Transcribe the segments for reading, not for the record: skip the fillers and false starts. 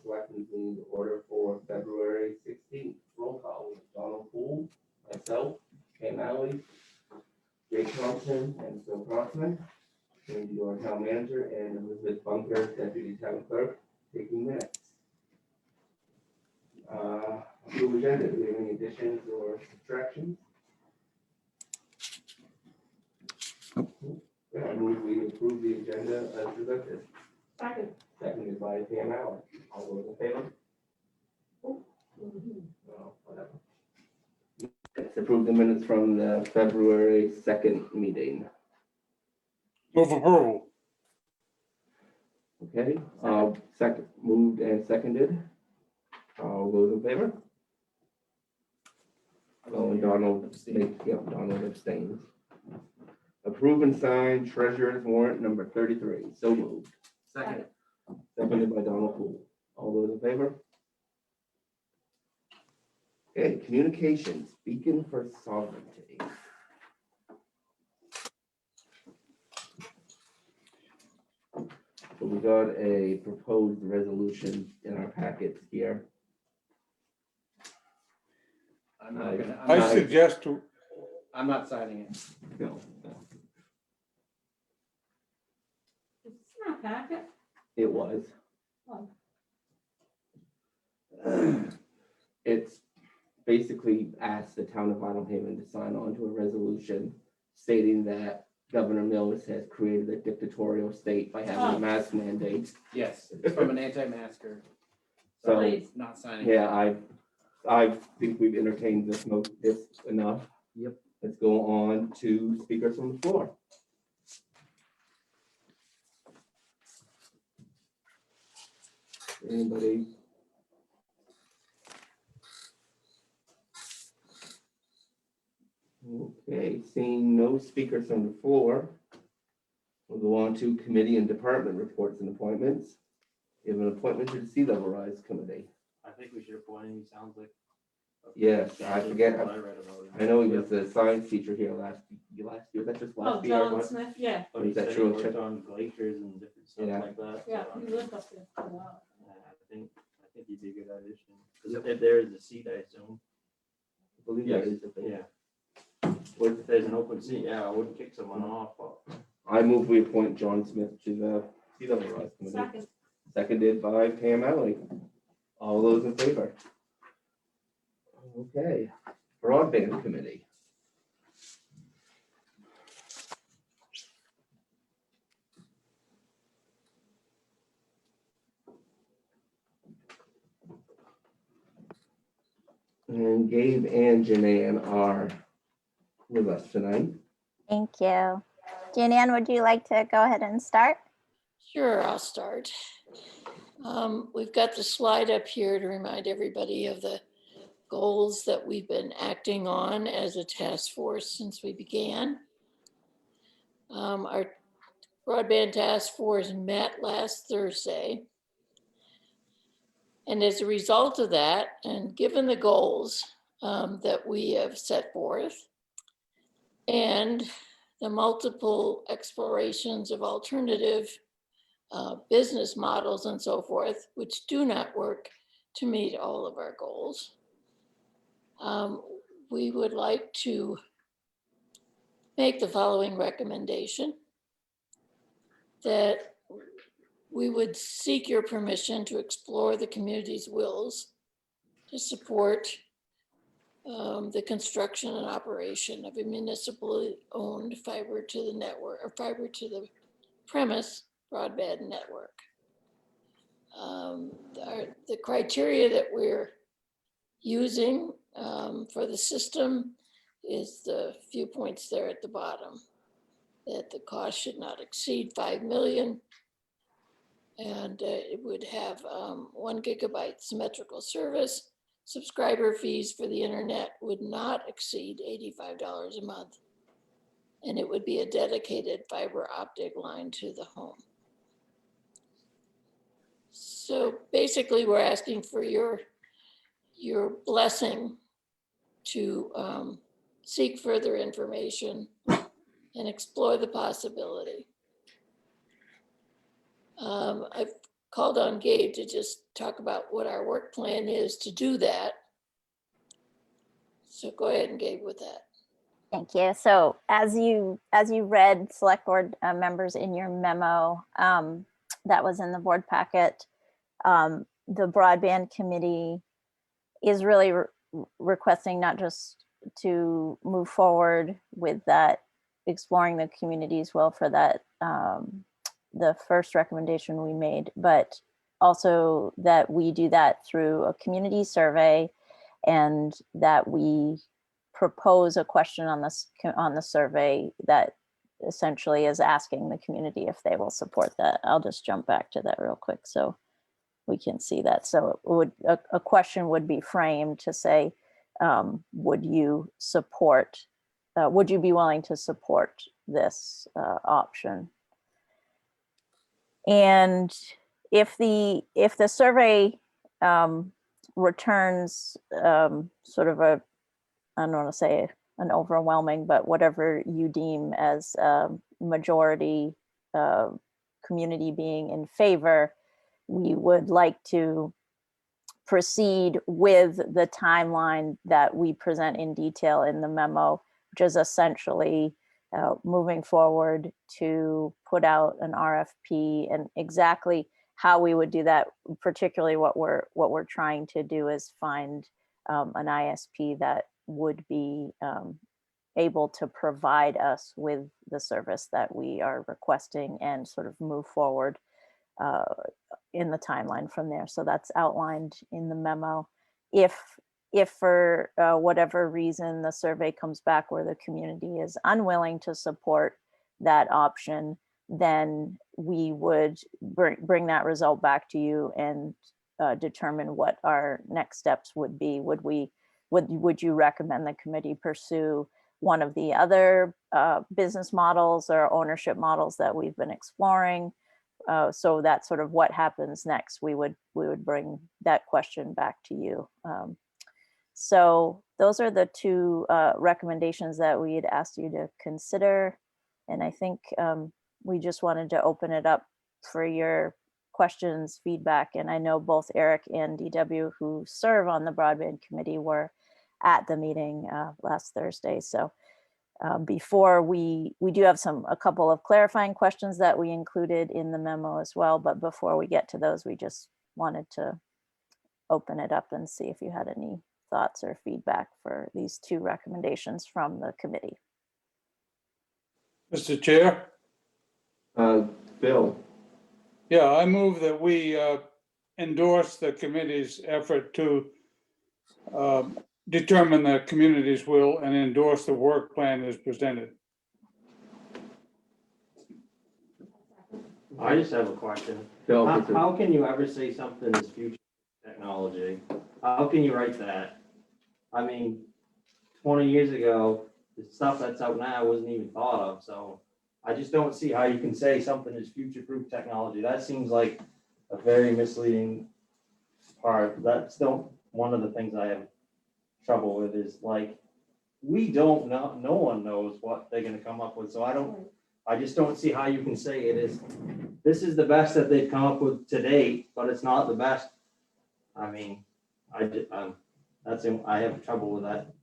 Selectmen's meeting to order for February 16th. Roll call with Donald Poole, myself, Ken Alley, Jake Thompson, and Phil Crossman. And your town manager and Elizabeth Bunker, deputy town clerk, taking minutes. Approve agenda. Do we have any additions or subtractions? Yeah, I move we approve the agenda as presented. Second. Seconded by Pam Allen. All those in favor? No, whatever. Let's approve the minutes from the February 2nd meeting. Move approval. Okay, second, moved and seconded. All those in favor? Oh, and Donald, Donald abstains. Approve and sign treasurer's warrant number 33. So moved. Second. Seconded by Donald Poole. All those in favor? Okay, communications, beacon for sovereignty. So we got a proposed resolution in our packets here. I suggest to, I'm not signing it. No, It's not packet. it was. Oh. It's basically asked the town of Vinalhaven to sign on to a resolution stating that Governor Mills has created a dictatorial state by having a mask mandate. Yes, it's from an anti-masker. So, Please. Not signing. yeah, I think we've entertained this enough. Yep. Let's go on to speakers from the floor. Anybody? Okay, seeing no speakers from the floor, we'll go on to committee and department reports and appointments. We have an appointment to the Sea Level Rise Committee. I think we should appoint him. He sounds like. Yes, I forget. What I read about him. I know he was the science teacher here last year. That's just Oh, last year. John was- Smith, yeah, But he Is that said he true? worked on glaciers and different stuff Yeah. like that. yeah, so, he lived up there for a while. I think he'd be a good addition. Because if there is a seat, I assume. I believe Yes. that is the thing. Yeah. If there's an open seat, yeah, I wouldn't kick someone off, but. I move we appoint John Smith to the Sea Level Rise Committee. Second. Seconded by Pam Alley. All those in favor? Okay, Broadband Committee. And Gabe and Janann are with us tonight. Thank you. Janann, would you like to go ahead and start? Sure, I'll start. We've got the slide up here to remind everybody of the goals that we've been acting on as a task force since we began. Our broadband task force met last Thursday. And as a result of that, and given the goals that we have set forth, and the multiple explorations of alternative business models and so forth, which do not work to meet all of our goals, we would like to make the following recommendation: that we would seek your permission to explore the community's wills to support the construction and operation of a municipally owned fiber to the network or fiber to the premise broadband network. The criteria that we're using for the system is the few points there at the bottom, that the cost should not exceed 5 million. And it would have 1 gigabyte symmetrical service. Subscriber fees for the internet would not exceed $85 a month. And it would be a dedicated fiber optic line to the home. So basically, we're asking for your blessing to seek further information and explore the possibility. I've called on Gabe to just talk about what our work plan is to do that. So go ahead and Gabe with that. Thank you. So as you read, select board members, in your memo that was in the board packet, the broadband committee is really requesting not just to move forward with that, exploring the community's will for that, the first recommendation we made, but also that we do that through a community survey, and that we propose a question on the survey that essentially is asking the community if they will support that. I'll just jump back to that real quick so we can see that. So it would, a question would be framed to say, would you support, would you be willing to support this option? And if the survey returns sort of a, I don't want to say an overwhelming, but whatever you deem as majority community being in favor, we would like to proceed with the timeline that we present in detail in the memo, which is essentially moving forward to put out an RFP. And exactly how we would do that, particularly what we're trying to do is find an ISP that would be able to provide us with the service that we are requesting, and sort of move forward in the timeline from there. So that's outlined in the memo. If for whatever reason the survey comes back where the community is unwilling to support that option, then we would bring that result back to you and determine what our next steps would be. Would you recommend the committee pursue one of the other business models or ownership models that we've been exploring? So that's sort of what happens next. We would bring that question back to you. So those are the two recommendations that we had asked you to consider. And I think we just wanted to open it up for your questions, feedback. And I know both Eric and DW, who serve on the broadband committee, were at the meeting last Thursday. So before we do have a couple of clarifying questions that we included in the memo as well. But before we get to those, we just wanted to open it up and see if you had any thoughts or feedback for these two recommendations from the committee. Mr. Chair, Bill, yeah, I move that we endorse the committee's effort to determine the community's will and endorse the work plan as presented. I just have a question. Bill, How can you ever say something is future technology? How can you write that? I mean, 20 years ago, the stuff that's out now wasn't even thought of, so I just don't see how you can say something is future-proof technology. That seems like a very misleading part. That's one of the things I have trouble with is like, we don't know, no one knows what they're gonna come up with, so I just don't see how you can say this is the best that they've come up with to date, but it's not the best. I mean, I have trouble with that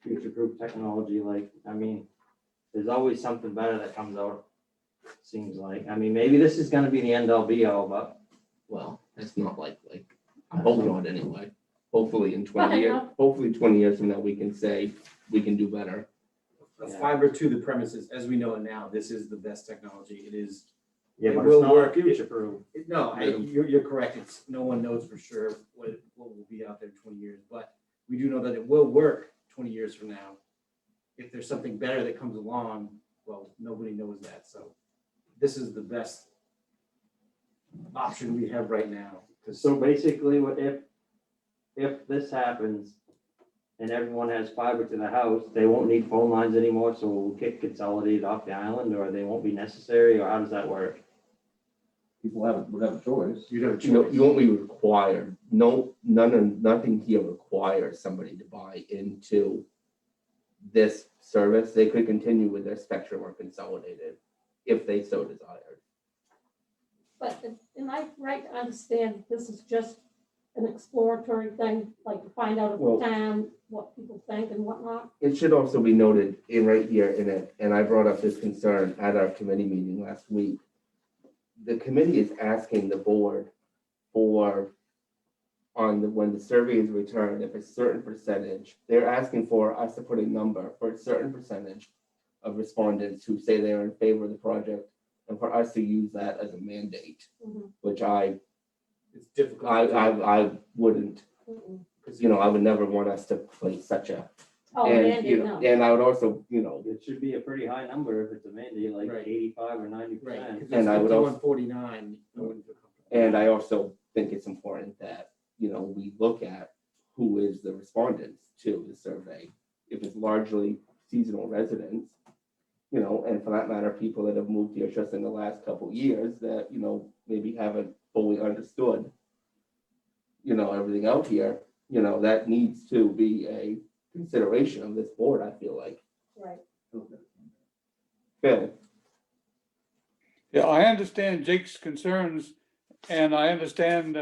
future-proof technology. Like, I mean, there's always something better that comes out, seems like. I mean, maybe this is gonna be the end all be all, but well, it's not like I hope not anyway. Hopefully in 20 But I years, know. hopefully 20 years from now, we can say we can do better. Yeah. Fiber to the premises, as we know it now, this is the best technology. It is. yeah, It but will it's not work. future-proof. No, you're correct. It's, no one knows for sure what will be out there in 20 years, but we do know that it will work 20 years from now. If there's something better that comes along, well, nobody knows that. So this is the best option we have right now. So basically, if this happens and everyone has fiber to the house, they won't need phone lines anymore, so we'll get consolidated off the island, or they won't be necessary, or how does that work? People would have a choice. You'd have a You know, choice. you won't be required. Nothing here requires somebody to buy into this service. They could continue with their Spectrum or Consolidated if they so desired. But in my I right to understand this is just an exploratory thing, like to find out Well- if the town, what people think and whatnot? It should also be noted in right here in it, and I brought up this concern at our committee meeting last week. The committee is asking the board for, when the survey is returned, if a certain percentage, they're asking for us to put a number for a certain percentage of respondents who say they're in favor of the project, and for us to use that as a mandate, Mhm. which I It's wouldn't, Mm-mm. because, I would never want us to place such a, Oh, and, mandate, no. and I would also, It should be a pretty high number if it's a mandate, like Right. 85 or 90%. Right, because And I would also- 51-49. I wouldn't feel comfortable. and I also think it's important that, we look at who is the respondents to the survey. If it's largely seasonal residents, and for that matter, people that have moved here just in the last couple years that, maybe haven't fully understood, everything out here, that needs to be a consideration of this board, I feel like. Right. Phil, Yeah, I understand Jake's concerns and I understand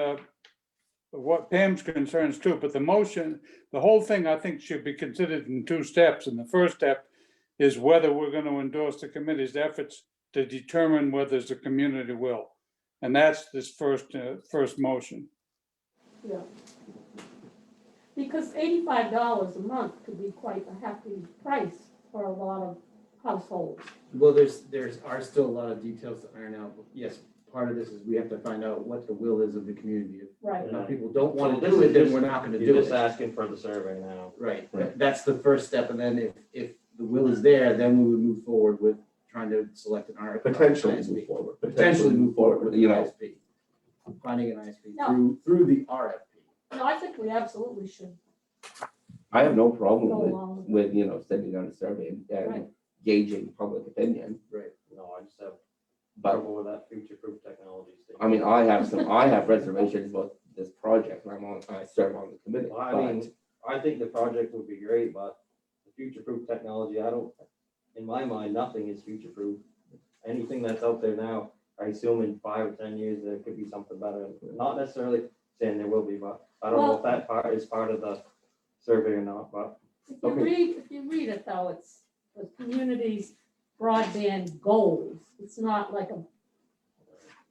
what Pam's concerns too, but the motion, the whole thing, I think should be considered in two steps. And the first step is whether we're going to endorse the committee's efforts to determine whether there's a community will. And that's this first motion. Yeah. Because $85 a month could be quite a hefty price for a lot of households. Well, there are still a lot of details to iron out. But yes, part of this is we have to find out what the will is of the community. Right. If enough people don't want So to this do is it, then just- we're not going to You're do just it. asking for the survey now. Right, Right. that's the first step, and then if the will is there, then we would move forward with trying to select an RFP. potentially ISP. move forward. Potentially move forward with an ISP. Finding an ISP No. through the RFP. No, I think we absolutely should I have no problem go with, along with sending out a survey and Right. gauging public opinion, No, I just have but trouble with that future-proof technology statement. I mean, I have reservations about this project, and I serve on the committee, Well, I but mean, I think the project would be great, but the future-proof technology, in my mind, nothing is future-proof. Anything that's out there now, I assume in 5 or 10 years, there could be something better. Not necessarily saying there will be, but I don't know if that part is part of the survey or not, but If you read it though, it's the community's broadband goals. It's not like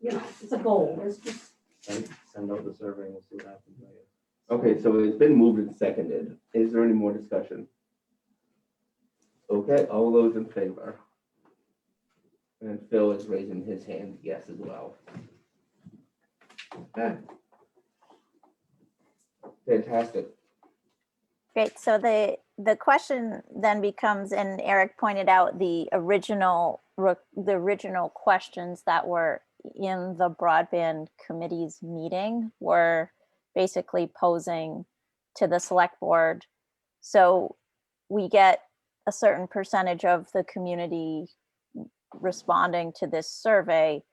it's a goal. It's just, send out the survey and we'll see what happens. I guess. okay, so it's been moved and seconded. Is there any more discussion? Okay, all those in favor? And Phil is raising his hand, yes, as well. Okay. Fantastic. Great, so the question then becomes, and Eric pointed out the original questions that were in the broadband committee's meeting were basically posing to the select board. So we get a certain percentage of the community responding to this survey.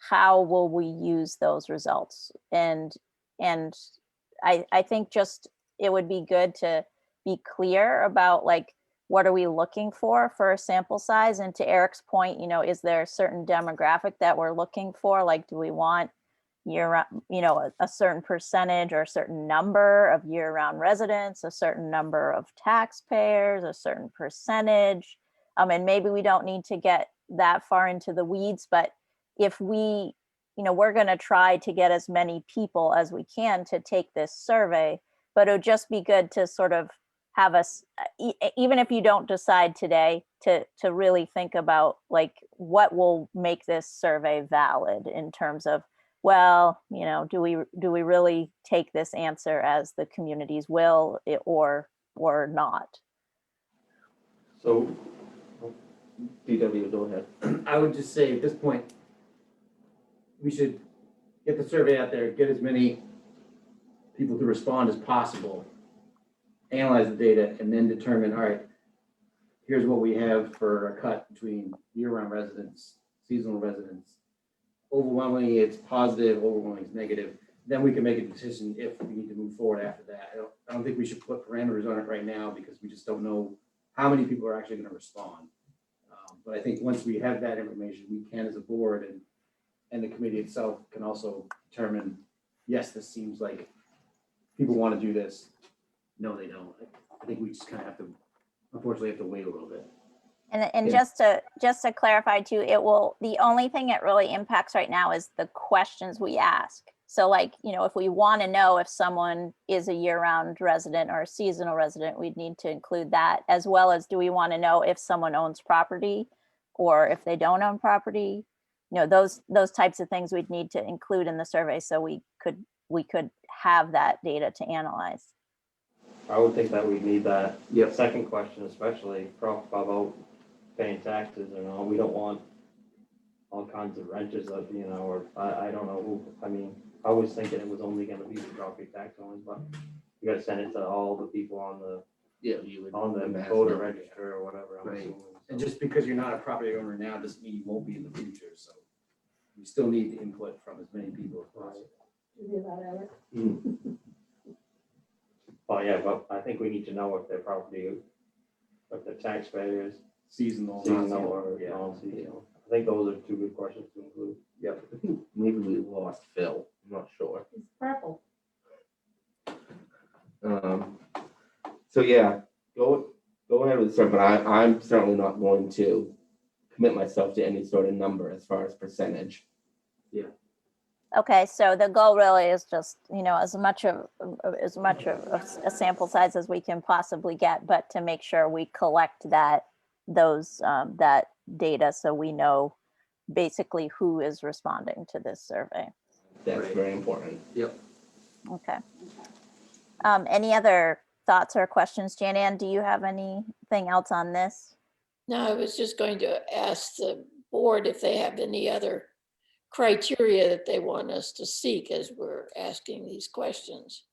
How will we use those results? And I think just it would be good to be clear about like, what are we looking for a sample size? And to Eric's point, is there a certain demographic that we're looking for? Like, do we want a certain percentage or a certain number of year-round residents, a certain number of taxpayers, a certain percentage? And maybe we don't need to get that far into the weeds, but if we, we're going to try to get as many people as we can to take this survey, but it would just be good to sort of have us, even if you don't decide today, to really think about like what will make this survey valid in terms of, well, do we really take this answer as the community's will or not? So, DW, go ahead. I would just say at this point, we should get the survey out there, get as many people to respond as possible, analyze the data, and then determine, all right, here's what we have for a cut between year-round residents, seasonal residents. Overwhelmingly, it's positive, overwhelmingly, it's negative. Then we can make a decision if we need to move forward after that. I don't think we should put parameters on it right now because we just don't know how many people are actually going to respond. But I think once we have that information, we can as a board and the committee itself can also determine, yes, this seems like people want to do this. No, they don't. I think we just kind of have to, unfortunately, have to wait a little bit. And Yeah. just to clarify too, the only thing it really impacts right now is the questions we ask. So like, if we want to know if someone is a year-round resident or a seasonal resident, we'd need to include that, as well as, do we want to know if someone owns property or if they don't own property? Those types of things we'd need to include in the survey so we could have that data to analyze. I would think that we need that. Yep. Second question especially, about paying taxes and all. We don't want all kinds of renters that, or I don't know who, I was thinking it was only gonna be the property tax owners, but you gotta send it to all the people on the you would. voter register or whatever, I'm Right. assuming. And just because you're not a property owner now doesn't mean you won't be in the future, so you still need the input from as many people as possible. You hear that, Eric? Oh, yeah, but I think we need to know if their property, if they're taxpayers, Seasonal, seasonal or non-seasonal, yeah. non-seasonal. I think those are two good questions to include. Yep, I think maybe we lost Phil, I'm not sure. It's purple. So yeah, go ahead with the survey, but I'm certainly not going to commit myself to any sort of number as far as percentage. Okay, so the goal really is just, as much of a sample size as we can possibly get, but to make sure we collect that data so we know basically who is responding to this survey. That's Right. very important. Yep. Okay. Any other thoughts or questions? Jan-Ann, do you have anything else on this? No, I was just going to ask the board if they have any other criteria that they want us to seek as we're asking these questions.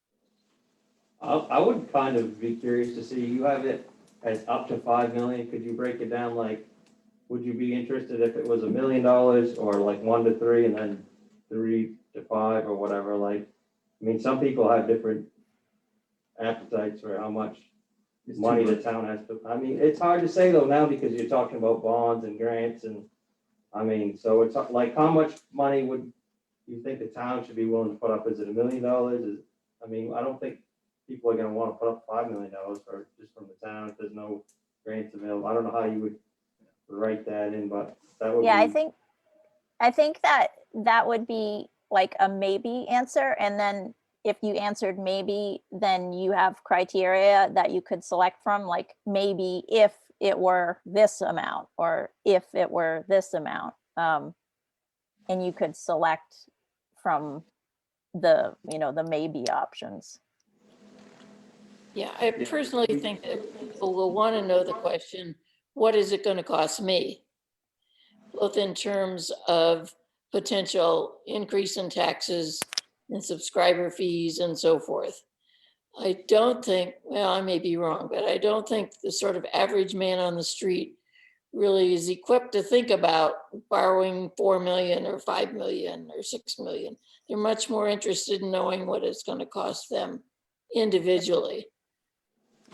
I would kind of be curious to see, you have it as up to 5 million, could you break it down, like, would you be interested if it was $1 million or like 1 to 3 and then 3 to 5 or whatever, like, some people have different appetites for how much It's money too the town has to, it's hard to say though now because you're talking about bonds and grants and, so it's like, how much money would you think the town should be willing to put up? Is it $1 million? I don't think people are gonna wanna put up $5 million for, just from the town if there's no grants available. I don't know how you would write that in, but that would be. Yeah, I think that would be like a maybe answer. And then if you answered maybe, then you have criteria that you could select from, like maybe if it were this amount, or if it were this amount. And you could select from the maybe options. Yeah, I personally think that people will want to know the question, what is it going to cost me? Both in terms of potential increase in taxes and subscriber fees and so forth. I don't think, well, I may be wrong, but I don't think the sort of average man on the street really is equipped to think about borrowing 4 million or 5 million or 6 million. They're much more interested in knowing what it's going to cost them individually.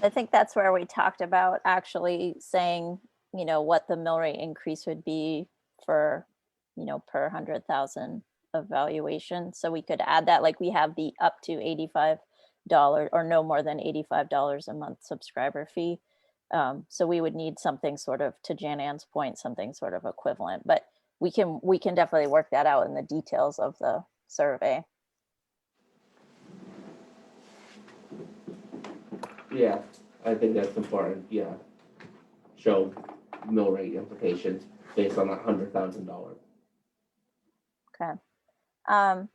I think that's where we talked about actually saying, what the mill rate increase would be for, per 100,000 of valuation. So we could add that, like we have the up to $85 or no more than $85 a month subscriber fee. So we would need something sort of, to Jan-Ann's point, something sort of equivalent, but we can definitely work that out in the details of the survey. Yeah, I think that's important, yeah. Show mill rate implications based on that $100,000. Okay.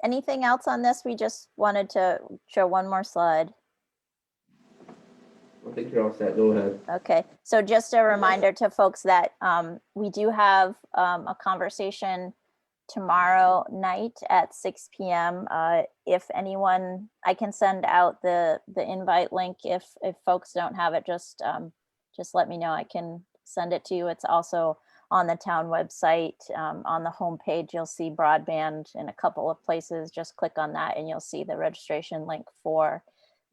Anything else on this? We just wanted to show one more slide. I think you're all set, go ahead. Okay, so just a reminder to folks that we do have a conversation tomorrow night at 6 p.m. If anyone, I can send out the invite link. If folks don't have it, just let me know. I can send it to you. It's also on the town website. On the homepage, you'll see broadband in a couple of places. Just click on that and you'll see the registration link for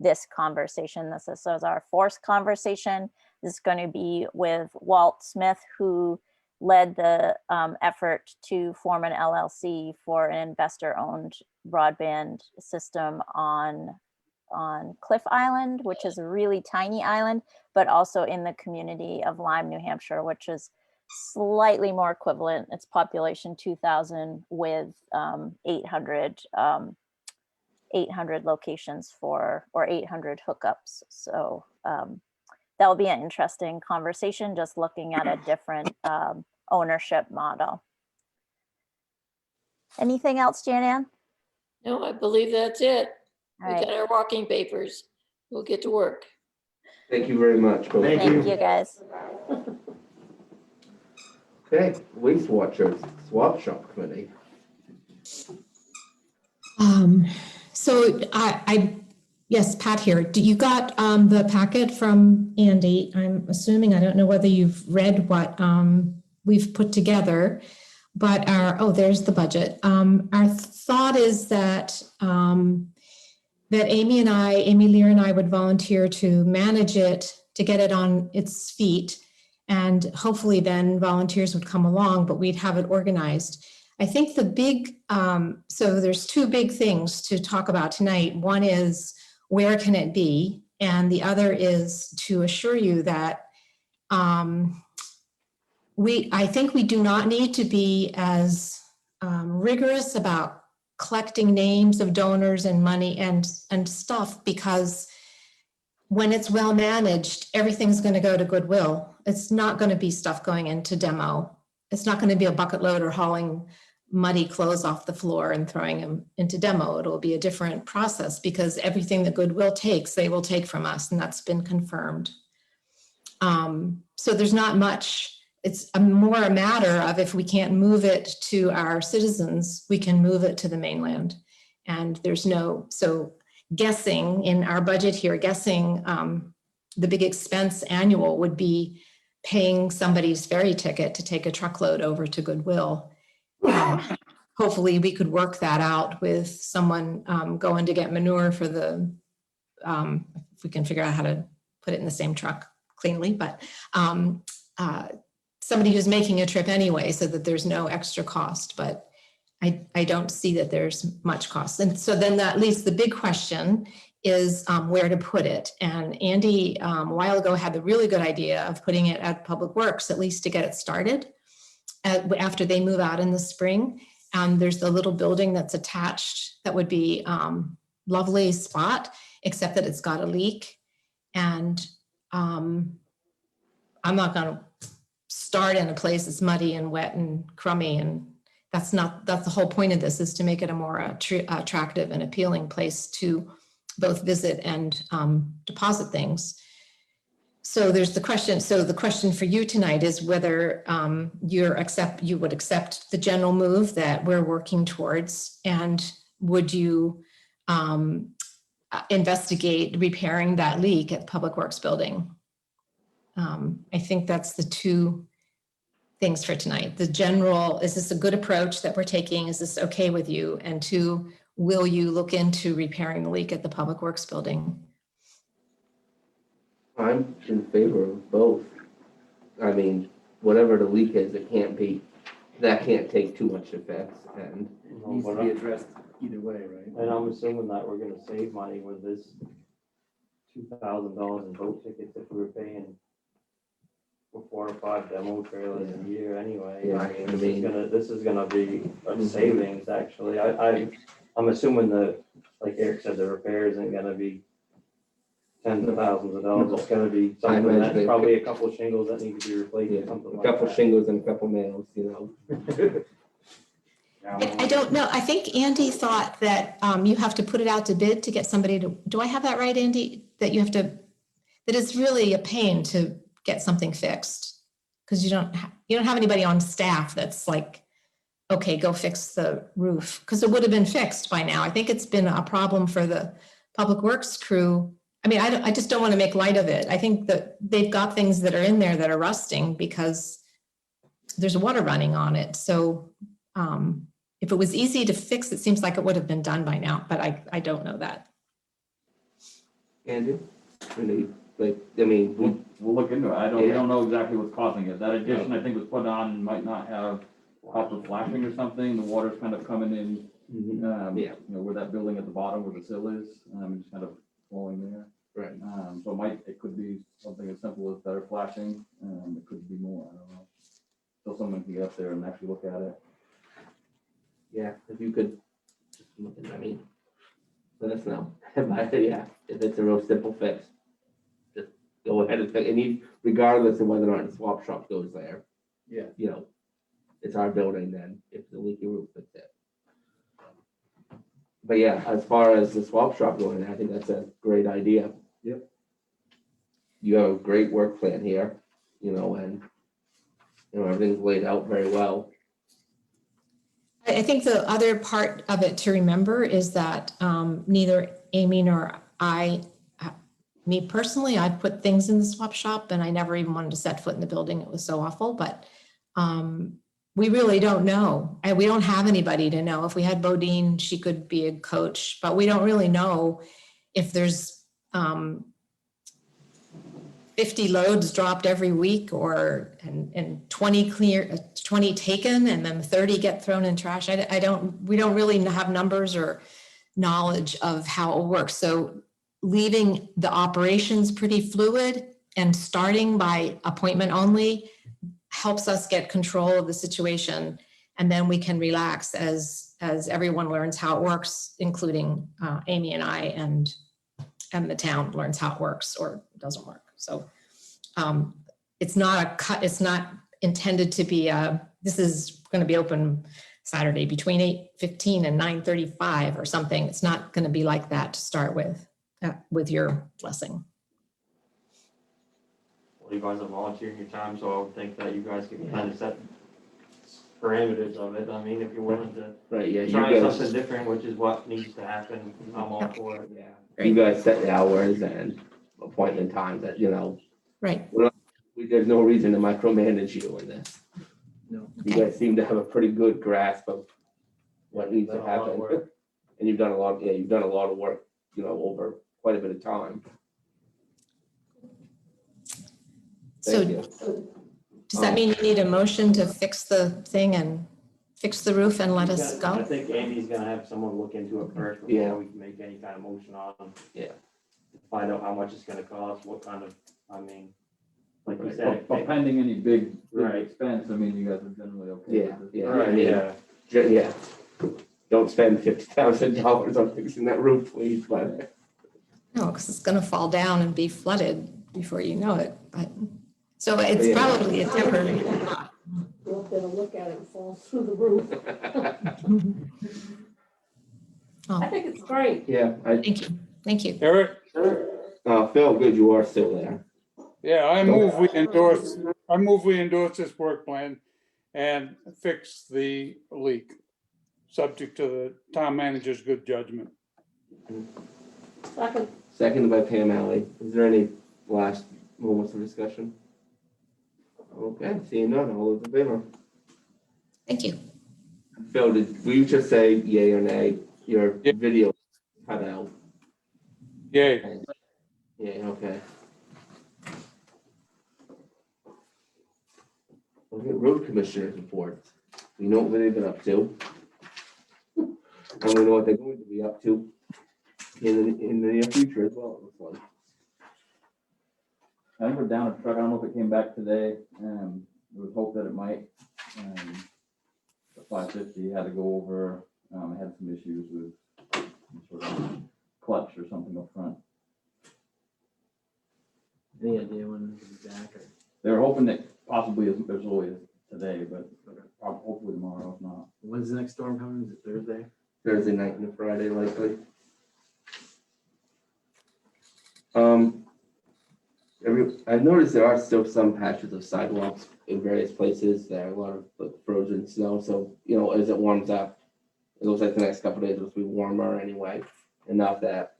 this conversation. This is our fourth conversation. This is going to be with Walt Smith, who led the effort to form an LLC for an investor-owned broadband system on Cliff Island, which is a really tiny island, but also in the community of Lyme, New Hampshire, which is slightly more equivalent. Its population 2,000 with 800 locations or 800 hookups. So that will be an interesting conversation, just looking at a different ownership model. Anything else, Jan-Ann? No, I believe that's it. All We right, got our walking papers. We'll get to work. Thank you very much. both. Thank thank you guys. Okay, Waste Watchers Swap Shop Committee. So yes, Pat here. You got the packet from Andy? I'm assuming, I don't know whether you've read what we've put together, but there's the budget. Our thought is that Amy Lear and I would volunteer to manage it, to get it on its feet. And hopefully then volunteers would come along, but we'd have it organized. I think the big, so there's two big things to talk about tonight. One is, where can it be? And the other is to assure you that I think we do not need to be as rigorous about collecting names of donors and money and stuff, because when it's well managed, everything's going to go to Goodwill. It's not going to be stuff going into demo. It's not going to be a bucket load or hauling muddy clothes off the floor and throwing them into demo. It'll be a different process, because everything that Goodwill takes, they will take from us, and that's been confirmed. So there's not much. It's more a matter of, if we can't move it to our citizens, we can move it to the mainland. And so guessing in our budget here, the big expense annual would be paying somebody's ferry ticket to take a truckload over to Goodwill. Hopefully we could work that out with someone going to get manure for if we can figure out how to put it in the same truck cleanly, but somebody who's making a trip anyway, so that there's no extra cost. But I don't see that there's much cost. And so then that leaves the big question is where to put it. And Andy, a while ago, had the really good idea of putting it at Public Works, at least to get it started after they move out in the spring. And there's the little building that's attached that would be lovely spot, except that it's got a leak. And I'm not going to start in a place that's muddy and wet and crummy, and that's the whole point of this, is to make it a more attractive and appealing place to both visit and deposit things. So there's the question. So the question for you tonight is whether you would accept the general move that we're working towards, and would you investigate repairing that leak at the Public Works building? I think that's the two things for tonight. The general, is this a good approach that we're taking? Is this okay with you? And two, will you look into repairing the leak at the Public Works building? I'm in favor of both. I mean, whatever the leak is, that can't take too much effect, and Needs to be addressed either way, right? And I'm assuming that we're gonna save money with this $2,000 in boat tickets if we were paying for 4 or 5 demo trailers a year anyway. Yeah, I mean, this is gonna be a savings, actually. I'm assuming that, like Eric said, the repair isn't gonna be tens of thousands of dollars. It's gonna be something that's probably a couple of shingles that need to be replaced or something like that. a couple shingles and a couple nails, I don't know. I think Andy thought that you have to put it out to bid to get somebody to, do I have that right, Andy? That that it's really a pain to get something fixed, because you don't have anybody on staff that's like, okay, go fix the roof, because it would have been fixed by now. I think it's been a problem for the Public Works crew. I mean, I just don't want to make light of it. I think that they've got things that are in there that are rusting because there's water running on it. So if it was easy to fix, it seems like it would have been done by now, but I don't know that. Andy, any Like, I mean, We'll look into it. We Yeah. don't know exactly what's causing it. That addition, I think, was put on, and might not have copper flashing or something. The water's kind of coming in, Yeah. you know, where that building at the bottom where the sill is, just kind of flowing there. Right. So it could be something as simple as better flashing. It could be more, I don't know. So someone can get up there and actually look at it. Yeah, if you could, just look at, I mean, let us know. But yeah, if it's a real simple fix, just go ahead and fix, and regardless of whether or not the swap shop goes there. Yeah. You know, it's our building then, if the leaky roof, fix it. But yeah, as far as the swap shop going, I think that's a great idea. Yep. You have a great work plan here, you know, and, you know, everything's laid out very well. I think the other part of it to remember is that neither Amy nor I, me personally, I put things in the swap shop and I never even wanted to set foot in the building. It was so awful, but we really don't know. And we don't have anybody to know. If we had Bodine, she could be a coach, but we don't really know if there's 50 loads dropped every week and 20 taken and then 30 get thrown in trash. We don't really have numbers or knowledge of how it works. So leaving the operations pretty fluid and starting by appointment only helps us get control of the situation. And then we can relax as everyone learns how it works, including Amy and I, and the town learns how it works or doesn't work. So it's not intended to be this is going to be open Saturday between 8:15 and 9:35 or something. It's not going to be like that to start with your blessing. Well, you guys are volunteering your time, so I would think that you guys can kind of set parameters of it. I mean, if you're willing to Right, yeah, you try guys, something different, which is what needs to happen, I'm all for it. yeah, you guys set the hours and appointment times that, you know, Right. there's no reason to micromanage you in this. No. You Okay. guys seem to have a pretty good grasp of what needs to Done a lot of happen. work. And you've done a lot of work, you know, over quite a bit of time. So Thank you. does that mean you need a motion to fix the thing and fix the roof and let us I go? think Amy's gonna have someone look into it first Yeah. before we can make any kind of motion on them. Yeah. Find out how much it's gonna cost, what kind of, I mean, like you Right. said. But pending any big Right. expense, I mean, you guys are generally okay Yeah, with it. yeah. Right, yeah. Yeah. Don't spend $50,000 on fixing that roof, please, but No, because it's going to fall down and be flooded before you know it. So it's Yeah. probably a temporary spot. Go up there to look at it and fall through the roof. I think it's great. yeah, Thank you. Eric, Phil, good, you are still there. yeah, I move we endorse this work plan and fix the leak, subject to the town manager's good judgment. Second, Seconded by Pam Alley. Is there any last moments of discussion? Okay, seeing none, all those in favor? Thank you. Phil, will you just say yay or nay? Your Yeah. video cut out. Yay. Yeah, okay. Okay, road commissioners reports. We know what they've been up to. And we know what they're going to be up to in the near future as well, it looks like. I think we're down a truck. I don't know if it came back today. There was hope that it might. The 550 had to go over, it had some issues with some sort of clutch or something up front. Any idea when it'll be back or? They were hoping that possibly as early as today, but hopefully tomorrow, if not. When's the next storm coming? Is it Thursday? Thursday night and Friday likely. I've noticed there are still some patches of sidewalks in various places. There are a lot of like frozen snow, so, you know, as it warms up, it looks like the next couple of days will be warmer anyway, enough that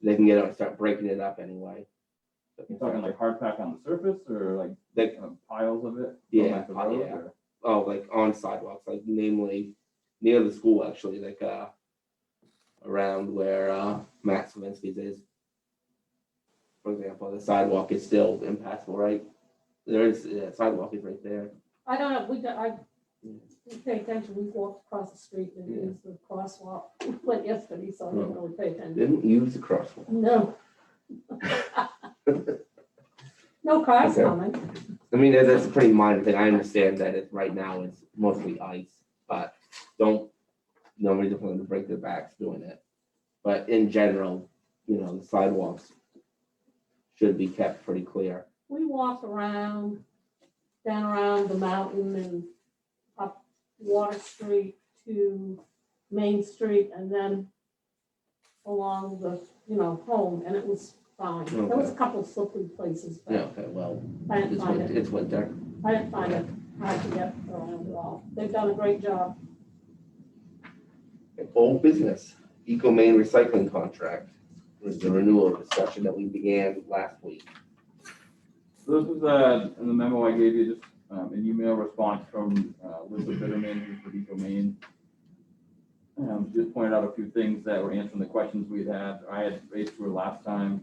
they can get out and start breaking it up anyway. You're talking like hard pack on the surface or like Like, piles of it? Yeah, Like the road, yeah. or- oh, like on sidewalks, like namely near the school, actually, like around where Matt Swinsky's is. for example, the sidewalk is still impassable, right? There is, sidewalk is right there. I don't know, we pay attention, we walked across the street and used the crosswalk, went yesterday, so I didn't really pay attention. Didn't use the crosswalk. No. No cars Okay. coming. I mean, that's a pretty minor thing. I understand that it, right now it's mostly ice, but nobody just wanted to break their backs doing it. But in general, the sidewalks should be kept pretty clear. We walk around, down around the mountain and up Water Street to Main Street and then along the, home, and it was fine. There was a couple slippery places, Yeah, but okay, well, I didn't find it. it's winter. I didn't find it hard to get around at all. They've done a great job. Old business, Eco Main recycling contract, was the renewal discussion that we began last week. So this was in the memo I gave you, just an email response from Lisa Bitterman, who's with Eco Main. Just pointed out a few things that were answering the questions we had. I had raised through last time.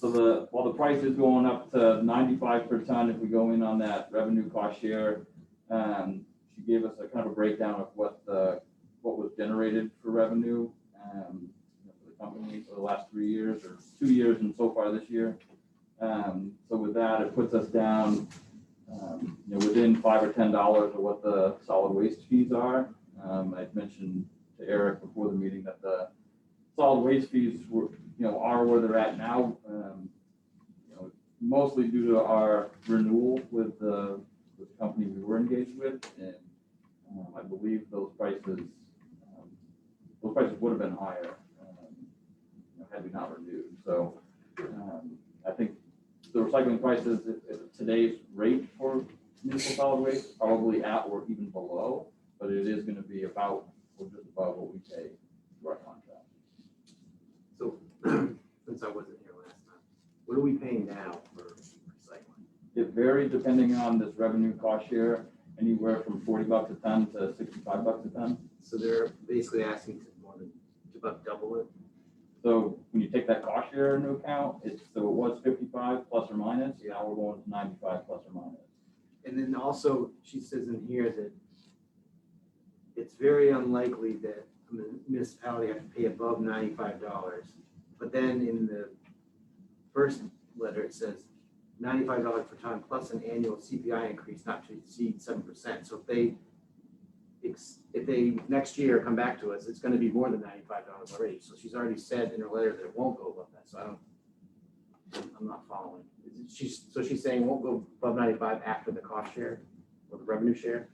So while the price is going up to 95 per ton, if we go in on that revenue cost share, she gave us a kind of a breakdown of what was generated for revenue for the company for the last 3 years or 2 years and so far this year. So with that, it puts us down within $5 or $10 of what the solid waste fees are. I'd mentioned to Eric before the meeting that the solid waste fees are where they're at now, mostly due to our renewal with the company we were engaged with, and I believe those prices would have been higher had we not renewed. So I think the recycling prices at today's rate for municipal solid waste probably at or even below, but it is going to be about or just above what we pay to our contract. So, since I wasn't here last time, what are we paying now for recycling? It varies depending on this revenue cost share, anywhere from $40 a ton to $65 a ton. So they're basically asking to about double it. So when you take that cost share into account, it was 55 plus or minus. Now we're going to 95 plus or minus. And then also, she says in here that it's very unlikely that a municipality have to pay above $95. But then in the first letter, it says $95 per ton plus an annual CPI increase not to exceed 7%. So if they next year come back to us, it's going to be more than $95 already. So she's already said in her letter that it won't go above that. So I'm not following. So she's saying it won't go above 95 after the cost share or the revenue share?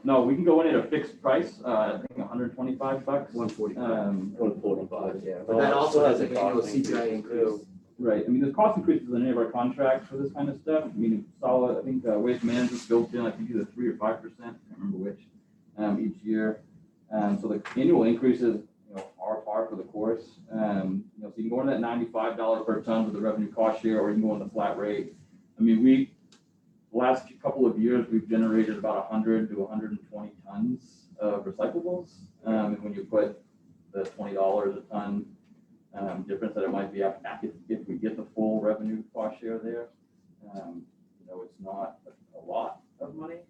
No, we can go in at a fixed price. I think $125. 145. 145, yeah. But that also has an annual CPI increase. Right. I mean, there's cost increases in any of our contracts for this kind of stuff. I mean, solid. I think waste management's built in. I think either 3 or 5%. I can't remember which. Each year. So the annual increases, are par for the course. So you can go in at $95 per ton with the revenue cost share, or you can go on the flat rate. I mean, the last couple of years, we've generated about 100 to 120 tons of recyclables. And when you put the $20 a ton difference that it might be if we get the full revenue cost share there, it's not a lot of money.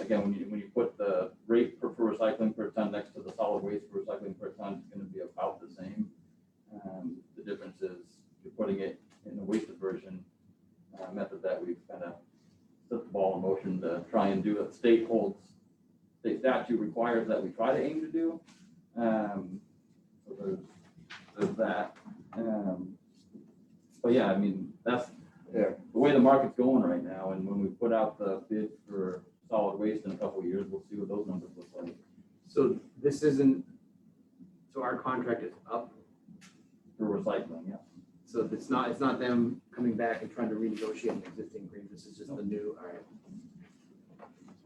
Again, when you put the rate for recycling per ton next to the solid waste for recycling per ton, it's going to be about the same. The difference is you're putting it in the waste diversion method that we've kind of set the ball in motion to try and do. That state statute requires that we try to aim to do. So there's that. But yeah, I mean, that's the way the market's going right now. And when we put out the bid for solid waste in a couple of years, we'll see what those numbers look like. So so our contract is up. For recycling, yeah. So it's not them coming back and trying to renegotiate an existing agreement. This is just the new, all right.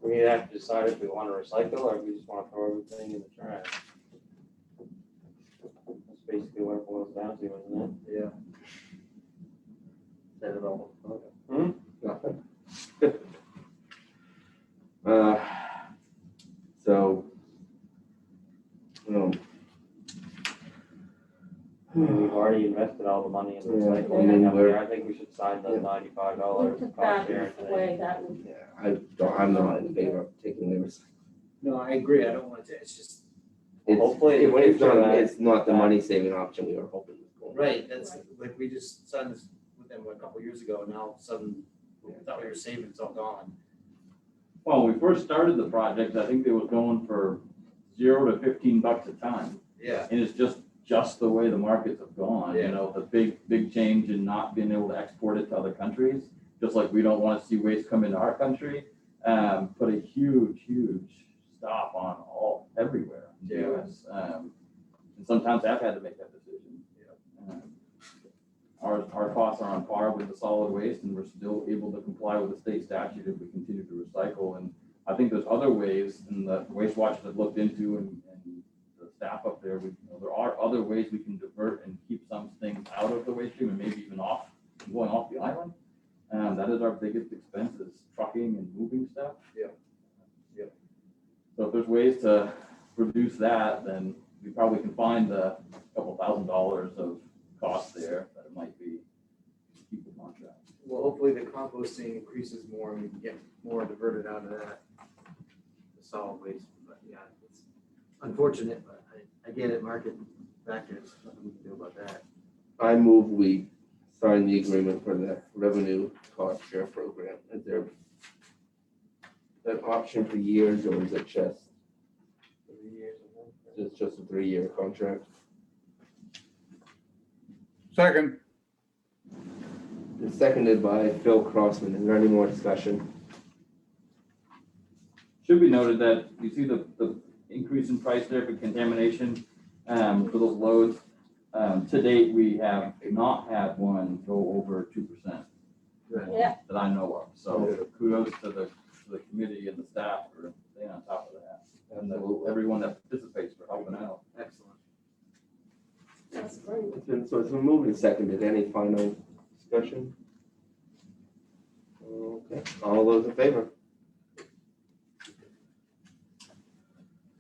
We have to decide if we want to recycle or if we just want to throw everything in the trash. That's basically what it boils down to, isn't it? Yeah. Said it all. Hmm? Nothing. So already invested all the money in Yeah, recycling. I mean, up we're- here. I think we should sign the Yeah. $95 We took cost that sharing away, thing. that would, Yeah, I'm not in favor of taking theirs. No, I agree. I don't want to, it's just, It's, Hopefully in the it's not, future it's not the that- money saving option we were hoping was going. right, that's, like, we just signed this with them a couple years ago, and now all of a sudden, we thought we were saving, it's all gone. Well, when we first started the project, I think they was going for $0 to $15 a ton. Yeah. And it's just the way the markets have gone, Yeah. you know, the big change in not being able to export it to other countries. Just like we don't want to see waste come into our country, put a huge stop on everywhere in the Yeah. US. And sometimes I've had to make that decision. Our costs are on par with the solid waste, and we're still able to comply with the state statute if we continue to recycle. And I think there's other ways, and the waste watchers have looked into, and the staff up there, there are other ways we can divert and keep some things out of the waste stream and maybe even going off the island. That is our biggest expense, is trucking and moving stuff. Yeah. Yeah. So if there's ways to reduce that, then we probably can find a couple $1,000s of cost there that it might be keep the contract. Well, hopefully the composting increases more and we can get more diverted out of that, the solid waste, but yeah, it's unfortunate, but I get it, market factors, nothing we can do about that. I move we sign the agreement for the revenue cost share program. Is there an option for years, or is it just, 3 years, I think. it's just a 3-year contract? Second, It's seconded by Phil Crossman. Is there any more discussion? Should be noted that you see the increase in price there for contamination for those loads. To date, we have not had one go over 2% yeah, that I know of. So kudos to the committee and the staff for staying on top of that. And everyone that participates for helping out. Excellent. that's great. It's been moved and seconded. Any final discussion? Okay, all those in favor?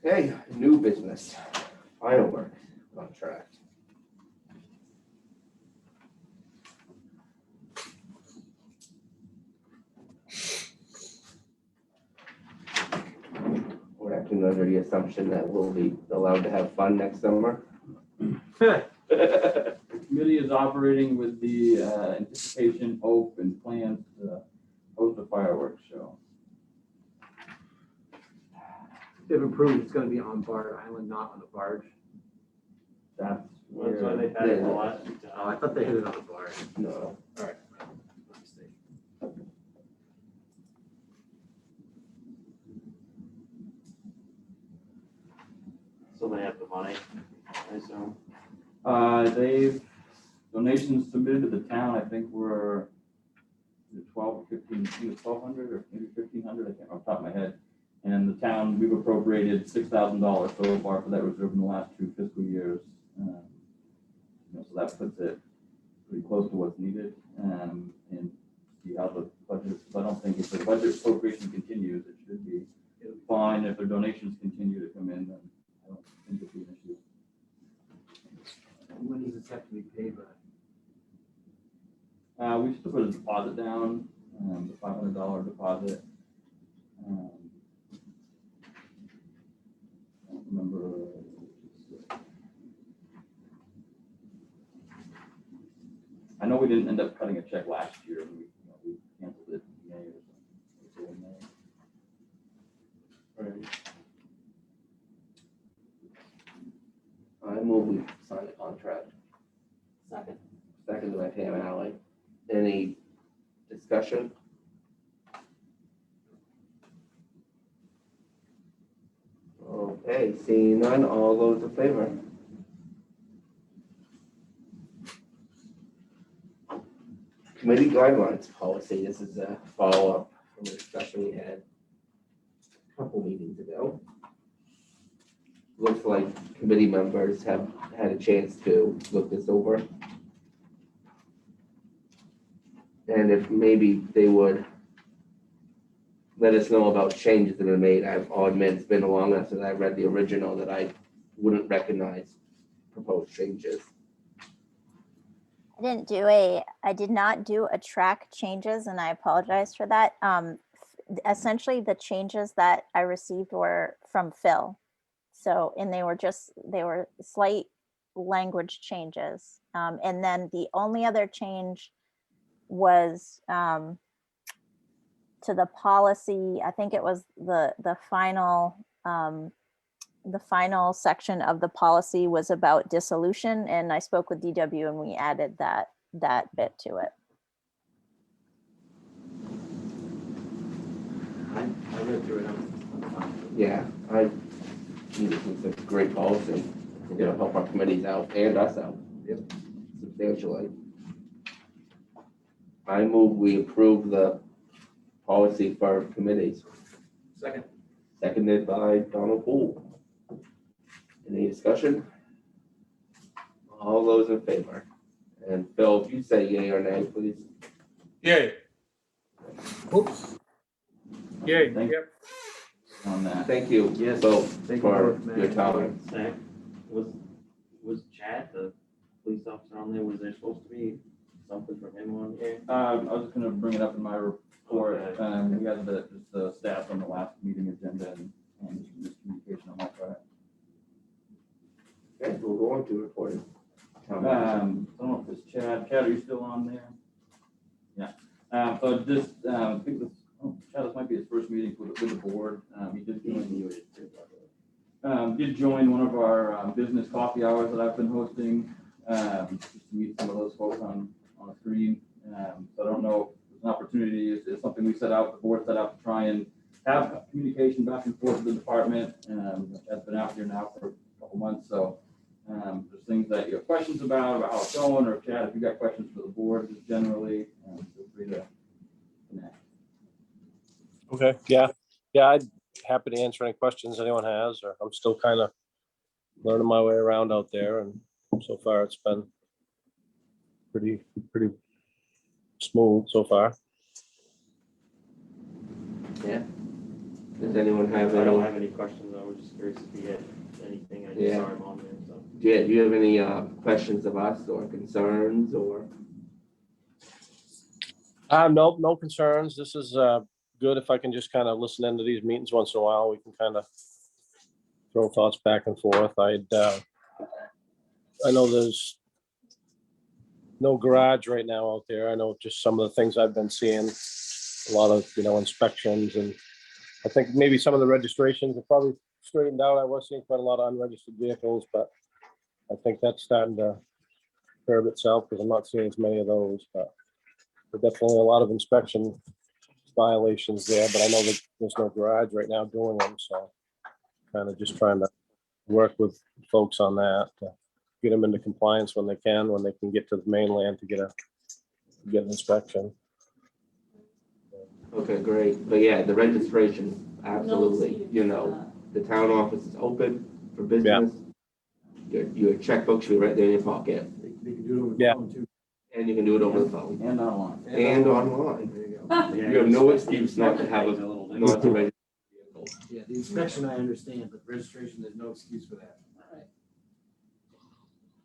Okay, new business, firework contract. We're acting under the assumption that we'll be allowed to have fun next summer. The committee is operating with the anticipation, hope, and plans to host a fireworks show. They've approved it's gonna be on Bard Island, not on the barge. That's That's why where, they had it the last few Oh, I times. thought they hit it on the barge. No, Alright. My mistake. So they have the money, I assume. they've, donations submitted to the town, I think were 12, 15, either 1,200 or maybe 1,500, I can't off the top of my head. And the town, we've appropriated $6,000 so far for that reserve in the last 2 fiscal years. So that puts it pretty close to what's needed. And see how the budget, I don't think if the budget appropriation continues, it should be fine. If their donations continue to come in, then I don't think it'll be an issue. When does this have to be paid by? We just put a deposit down, the $500 deposit. I don't remember. I know we didn't end up cutting a check last year. We canceled it in May or something. right. I move we sign the contract. Second. Seconded by Pam Alley. Any discussion? Okay, seeing none, all those in favor? Committee guidelines policy, this is a follow-up from a discussion we had a couple meetings ago. Looks like committee members have had a chance to look this over. And if maybe they would let us know about changes that are made. I'll admit it's been long enough since I read the original that I wouldn't recognize proposed changes. I did not do a track changes, and I apologize for that. Essentially the changes that I received were from Phil. So, and they were slight language changes. And then the only other change was to the policy. I think it was the final section of the policy was about dissolution, and I spoke with DW and we added that bit to it. I read through it. I'm fine. Yeah, I think it's a great policy. It'll help our committees out and us out. Yep. Substantially. I move we approve the policy for committees, Second. seconded by Donald Poole. Any discussion? All those in favor? And Phil, if you say yay or nay, please. Yay. Oops. Yay, Thank- yep. On that. Thank you Yes. both Thank you for both, man. your time. Zach, was Chad, the police officer on there, was there supposed to be something from him on here? I was just gonna bring it up in my report. Okay. We had just the staff on the last meeting agenda and just communication on that part. Okay, we'll go on to reporting. I don't know if it's Chad. Chad, are you still on there? Yeah. So just, I think Chad, this might be his first meeting with the board. He did join one of our business coffee hours that I've been hosting, just to meet some of those folks on the screen. So I don't know if it's an opportunity, it's something we set out, the board set out to try and have communication back and forth with the department. That's been out here now for a couple months, so there's things that you have questions about how it's going, or Chad, if you got questions for the board, just generally, feel free to connect. Okay, yeah, I'd happy to answer any questions anyone has, or I'm still kind of learning my way around out there, and so far it's been pretty smooth so far. Yeah. Does anyone have I don't any? have any questions. I was just curious if he had anything. I just Yeah. saw him on there, so. Yeah, do you have any questions of us or concerns or? No concerns. This is good. If I can just kind of listen into these meetings once in a while, we can kind of throw thoughts back and forth. I know there's no garage right now out there. I know just some of the things I've been seeing, a lot of, inspections, and I think maybe some of the registrations are probably straightened out. I was seeing quite a lot of unregistered vehicles, but I think that's starting to curb itself because I'm not seeing as many of those, but there's definitely a lot of inspection violations there, but I know that there's no garage right now doing them, so kind of just trying to work with folks on that to get them into compliance when they can get to the mainland to get an inspection. Okay, great. But yeah, the registration, No absolutely, excuse for that. the town office is open for business. Your checkbook should be right there in your pocket, They can do it over Yeah. the phone too. and you can do it over the phone And online. and online. There you go. Yeah, You have no excuse not to have things a, little not to register a vehicle. Yeah, the inspection I understand, but registration, there's no excuse for that.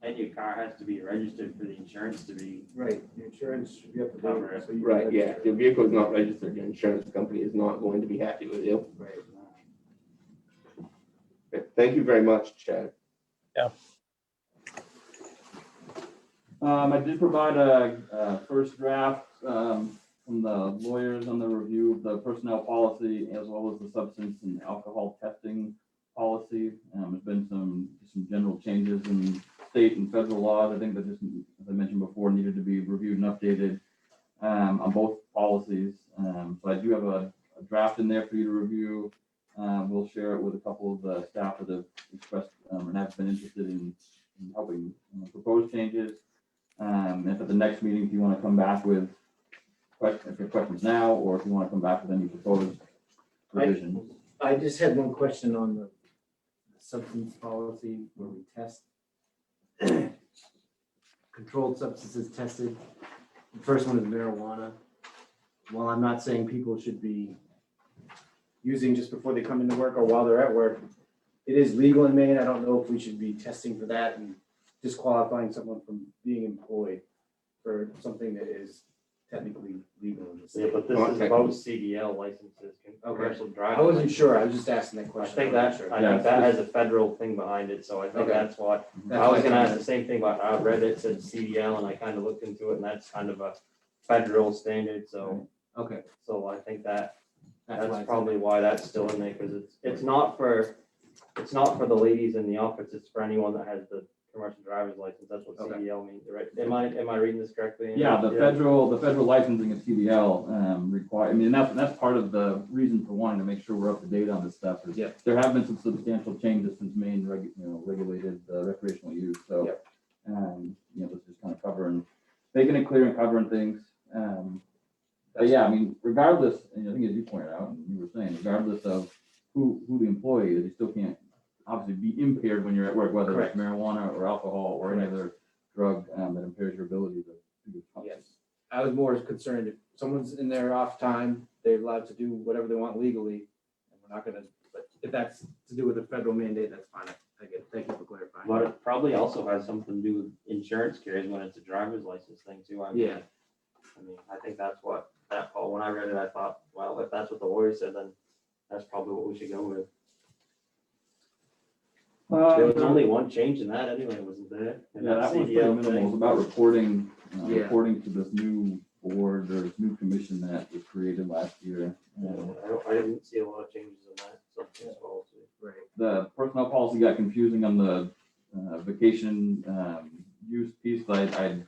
And your car has to be registered for the insurance to be. Right, the insurance should be up to Cover date. it. so you can Right, yeah, register if your vehicle is not registered, your insurance company is not going to be happy with you. it. Right. Okay, thank you very much, Chad. I did provide a first draft from the lawyers on the review of the personnel policy as well as the substance and alcohol testing policy. There's been some general changes in state and federal laws. I think that just, as I mentioned before, needed to be reviewed and updated on both policies. So I do have a draft in there for you to review. We'll share it with a couple of the staff that have expressed and have been interested in helping propose changes. And if at the next meeting, if you want to come back with questions, if you have questions now, or if you want to come back with any proposed revisions. I just had one question on the substance policy where we test controlled substances tested. The first one is marijuana. While I'm not saying people should be using just before they come into work or while they're at work, it is legal in Maine. I don't know if we should be testing for that and disqualifying someone from being employed. for something that is technically legal in the Yeah, state. but this is about CDL licenses, commercial I driving. wasn't sure, I was just asking that I question. think wasn't that, sure. I Yeah, think it's that just- has a federal thing behind it, so I think Okay. that's what, That's I was what gonna ask thought. the same thing, but I read it said CDL and I kind of looked into it and that's kind of a federal standard, so, Okay. so I think that, why that's it's- probably why that's still in there, cause it's not for the ladies in the office, it's for anyone that has the commercial driver's license, that's what Okay. CDL means, right? Am I reading this correctly? Andy? Yeah, the federal licensing of CDL require, I mean, that's part of the reason for wanting to make sure we're up to date on this stuff. Is Yep. There have been some substantial changes since Maine regulated recreational use, so. Yep. This is kind of covering, making it clear and covering things. But yeah, I mean, regardless, and I think as you pointed out, and you were saying, regardless of who the employee is, you still can't obviously be impaired when you're at work, whether it's Correct. marijuana or alcohol or any other drug that impairs your ability to do your function. Yes, I was more concerned if someone's in their off time, they're allowed to do whatever they want legally. And we're not gonna, but if that's to do with a federal mandate, that's fine. I get it. Thank you for clarifying. But it probably also has something to do with insurance carriers when it's a driver's license thing too. I mean, Yeah. I think that's what, when I read it, I thought, well, if that's what the lawyer said, then that's probably what we should go with. There was only one change in that anyway, wasn't there? In Yeah, that was pretty CDL minimal. It thing. was about reporting, Yeah. reporting to this new board or this new commission that was created last year. I didn't see a lot of changes in that, so as well, too. Right. The personnel policy got confusing on the vacation use piece. I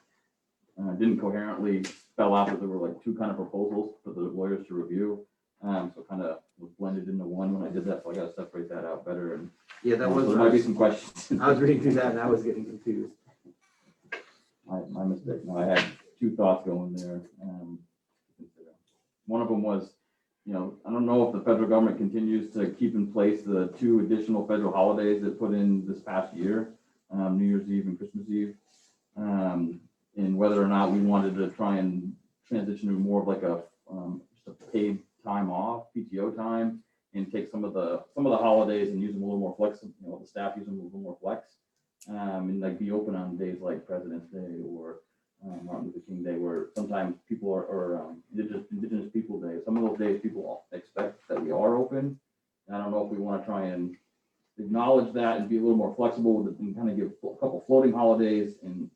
didn't coherently spell out that there were like two kind of proposals for the lawyers to review. So kind of was blended into one when I did that, so I gotta separate that out better and Yeah, that was, there might be some questions. I was reading through that and I was getting confused. My mistake. No, I had two thoughts going there. One of them was, I don't know if the federal government continues to keep in place the two additional federal holidays that put in this past year, New Year's Eve and Christmas Eve. And whether or not we wanted to try and transition to more of like just a paid time off, PTO time, and take some of the holidays and use them a little more flexible, the staff use them a little more flex. And like be open on days like President's Day or Martin Luther King Day, where sometimes people are, or Indigenous People Day, some of those days people expect that we are open. And I don't know if we want to try and acknowledge that and be a little more flexible with it and kind of give a couple floating holidays in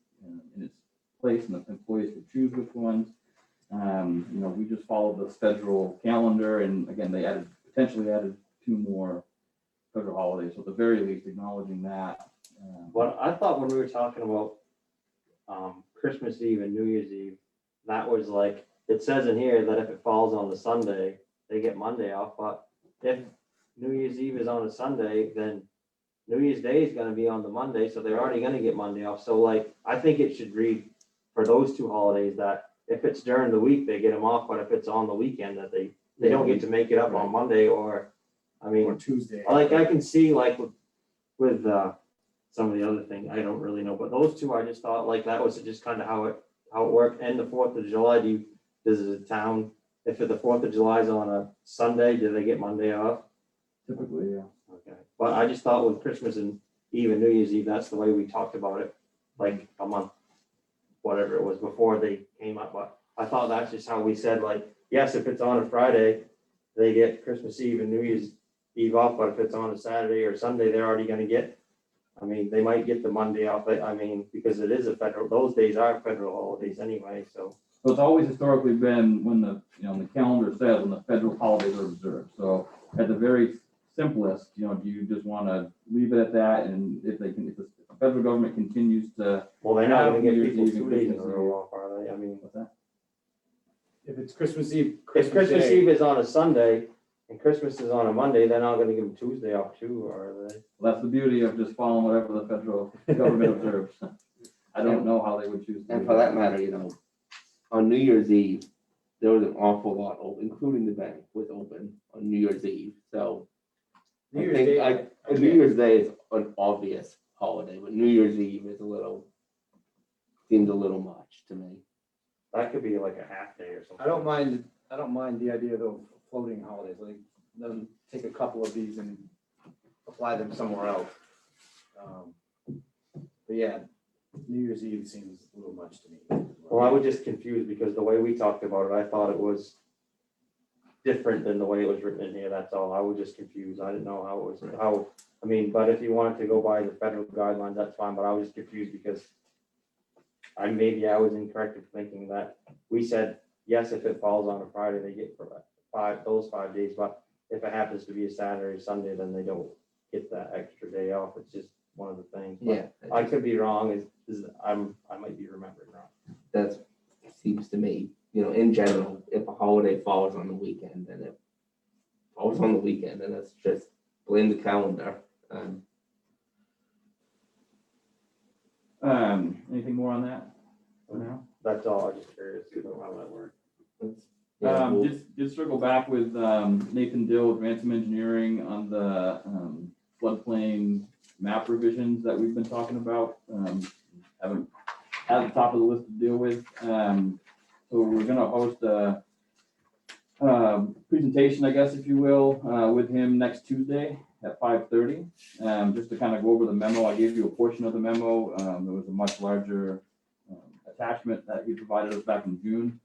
its place, and the employees can choose which ones. We just followed the federal calendar, and again, they potentially added two more federal holidays. So at the very least, acknowledging that. But I thought when we were talking about Christmas Eve and New Year's Eve, that was like, it says in here that if it falls on the Sunday, they get Monday off, but if New Year's Eve is on a Sunday, then New Year's Day is gonna be on the Monday, so they're already gonna get Monday off. So like, I think it should read for those two holidays that if it's during the week, they get them off, but if it's on the weekend, that they don't get to make it up on Monday or, I mean. Or Tuesday. Like I can see like with some of the other things, I don't really know, but those two, I just thought like that was just kind of how it worked. And the 4th of July, does the town, if the 4th of July is on a Sunday, do they get Monday off? Typically, yeah. Okay, but I just thought with Christmas and Eve and New Year's Eve, that's the way we talked about it, like a month, whatever it was before they came up, but I thought that's just how we said, like, yes, if it's on a Friday, they get Christmas Eve and New Year's Eve off, but if it's on a Saturday or Sunday, they're already gonna get, they might get the Monday off, because it is those days are federal holidays anyway, so. So it's always historically been when the calendar says when the federal holidays are observed. So at the very simplest, do you just want to leave it at that? And if the federal government continues to, Well, they're not gonna New get Year's people Eve and 2 days in a Christmas row off, are they? what's that? If it's Christmas Eve, If Christmas Day, Eve is on a Sunday and Christmas is on a Monday, they're not gonna give them Tuesday off too, are they? Well, that's the beauty of just following whatever the federal government observes. I don't know how they would choose to. And do for that matter, on New Year's Eve, there was an awful lot open, including the bank was open on New Year's Eve. So New I Year's think Day, New Year's Day is an obvious holiday, but New Year's Eve is seems a little much to me. That could be like a half day or something. I don't mind the idea of floating holidays, like them take a couple of these and apply them somewhere else. But yeah, New Year's Eve seems a little much to me. Well, I was just confused because the way we talked about it, I thought it was different than the way it was written in here, that's all. I was just confused. I didn't know how it was, I mean, but if you wanted to go by the federal guidelines, that's fine, but I was just confused because maybe I was incorrect in thinking that we said, yes, if it falls on a Friday, they get for those 5 days, but if it happens to be a Saturday, Sunday, then they don't get that extra day off. It's just one of the things. But Yeah, I could be wrong, I might be remembering wrong. that seems to me, in general, if a holiday falls on the weekend, then it falls on the weekend, and that's just blame the calendar. Anything more on that for now? That's all. I was just curious about how that worked. Just circle back with Nathan Dill, Ransom Engineering, on the floodplain map revisions that we've been talking about. Haven't at the top of the list to deal with. So we're gonna host a presentation, I guess, if you will, with him next Tuesday at 5:30. Just to kind of go over the memo. I gave you a portion of the memo. There was a much larger attachment that he provided us back in June.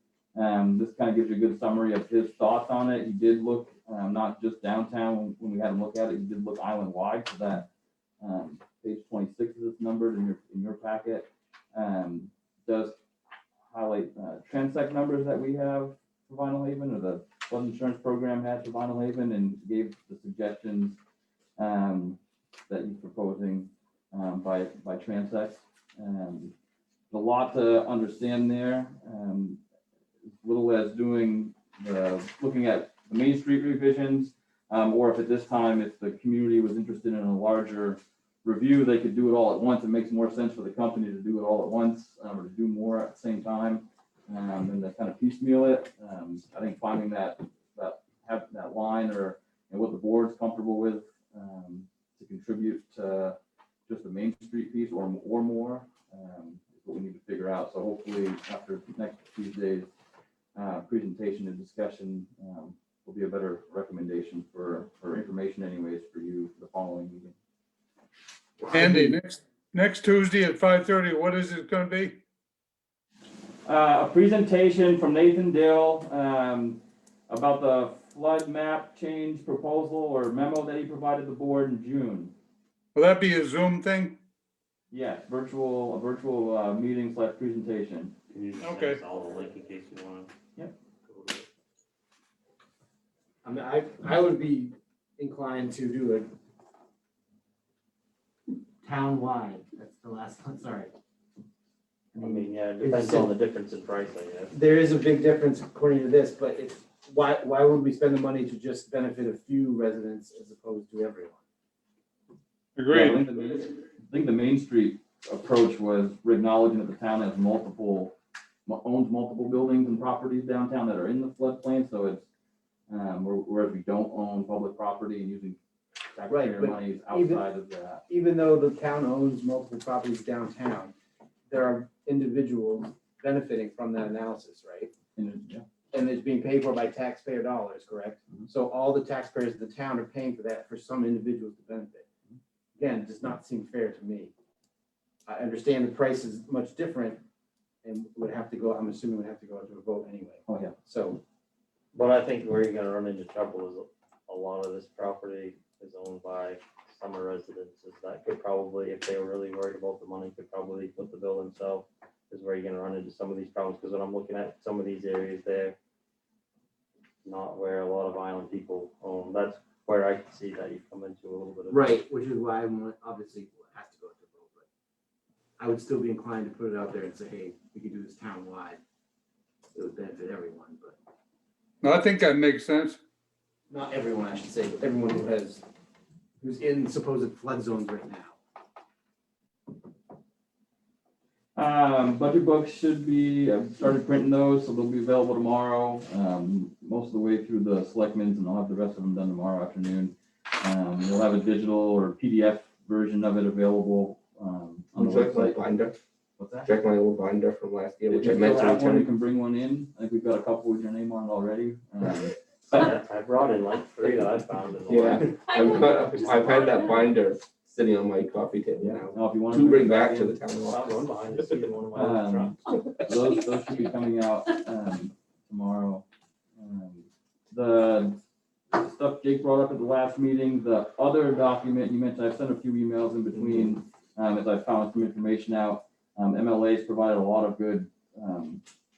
This kind of gives you a good summary of his thoughts on it. He did look not just downtown when we had him look at it, he did look island wide, so that page 26 is numbered in your packet. Does highlight transect numbers that we have for Vinalhaven, or the flood insurance program had for Vinalhaven, and gave the suggestions that he's proposing by transect. A lot to understand there. As little as looking at the Main Street revisions, or if at this time, if the community was interested in a larger review, they could do it all at once. It makes more sense for the company to do it all at once, or to do more at the same time, and to kind of piecemeal it. I think finding that line, or what the board's comfortable with, to contribute to just the Main Street piece or more, is what we need to figure out. So hopefully after next Tuesday's presentation and discussion, will be a better recommendation for information anyways for you for the following meeting. Andy, next Tuesday at 5:30, what is it gonna be? A presentation from Nathan Dill about the flood map change proposal or memo that he provided the board in June. Will that be a Zoom thing? Yes, a virtual meeting / presentation. Can you just send Okay. us all the link in case you want to? Yep. Go to it? I mean, I would be inclined to do a town-wide, that's the last one, sorry. I mean, yeah, it depends on the difference in price, I guess. There is a big difference according to this, but it's, why would we spend the money to just benefit a few residents as opposed to everyone? Yeah, Agreed. I think the Main Street approach was we're acknowledging that the town has owns multiple buildings and properties downtown that are in the floodplain, so it's, whereas we don't own public property and using taxpayer but monies even- outside of that. Even though the town owns multiple properties downtown, there are individuals benefiting from that analysis, right? Yeah. And it's being paid for by taxpayer dollars, correct? Mhm. So all the taxpayers of the town are paying for that for some individuals to benefit. Again, does not seem fair to me. I understand the price is much different and would have to go, I'm assuming would have to go to a vote anyway. Oh, yeah. So, But I think where you're gonna run into trouble is a lot of this property is owned by summer residences that could probably, if they were really worried about the money, could probably put the bill themselves. Is where you're gonna run into some of these problems, because when I'm looking at some of these areas there, not where a lot of island people own, that's where I can see that you come into a little bit of. right, which is why I'm obviously has to go to a vote, but I would still be inclined to put it out there and say, hey, we could do this town-wide. It would benefit everyone, but No, I think that makes sense. not everyone, I should say, but everyone who's in supposed flood zones right now. Budget books should be, I've started printing those, so they'll be available tomorrow, most of the way through the selectmen's, and I'll have the rest of them done tomorrow afternoon. We'll have a digital or PDF version of it available, on the Would you like my website. binder? What's that? Check my old binder from last year, If which you I meant still to have one, you return. can bring one in. I think we've got a couple with your name on it already. I brought in like 3 that I found in the Yeah, line. I've had that binder sitting on my coffee table Yeah, now. now if you want To bring it back to the town I'll office. run behind to see one of my Um, trucks. those should be coming out, tomorrow. The stuff Jake brought up at the last meeting, the other document you mentioned, I've sent a few emails in between, as I found some information out. MLA's provided a lot of good,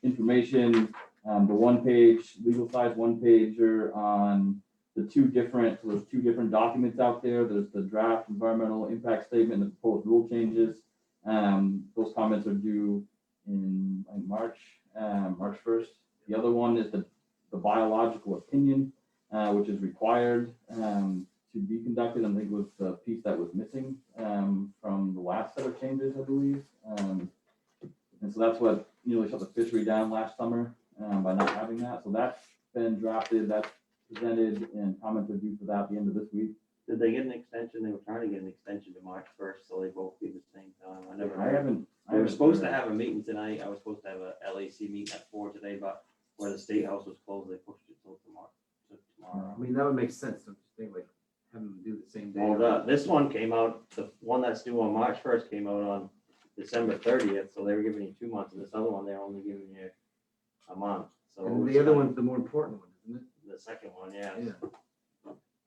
information. The one-page, legal size one-pager on there's two different documents out there. There's the draft environmental impact statement and the proposed rule changes. Those comments are due in like March 1st. The other one is the biological opinion, which is required to be conducted. I think was the piece that was missing from the last set of changes, I believe. And so that's what nearly shut the fishery down last summer by not having that. So that's been drafted, that's presented, and comments are due for that at the end of this week. Did they get an extension? They were trying to get an extension to March 1st, so they both be the same time. I haven't. They were supposed to have a meeting tonight. I was supposed to have a LAC meeting at 4 today, but where the state house was closed, they pushed it till tomorrow. I mean, that would make sense, don't you think, like, having them do the same day? Well, this one came out, the one that's due on March 1st came out on December 30th, so they were giving you 2 months, and this other one, they're only giving you a month, so. And it's the other kind of- one's the more important one, isn't it? The second one, yeah. Yeah.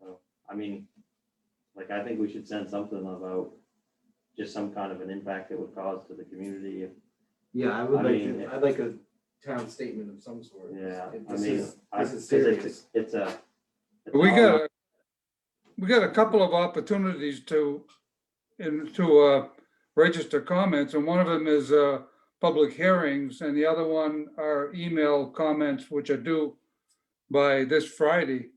So, I mean, like, I think we should send something about just some kind of an impact it would cause to the community. If Yeah, I would I like mean, to, I'd like a town statement of some sort. Yeah, If I this mean, is- This is 'cause serious. it's a. We got a couple of opportunities to register comments, and one of them is public hearings, and the other one are email comments, which are due by this Friday.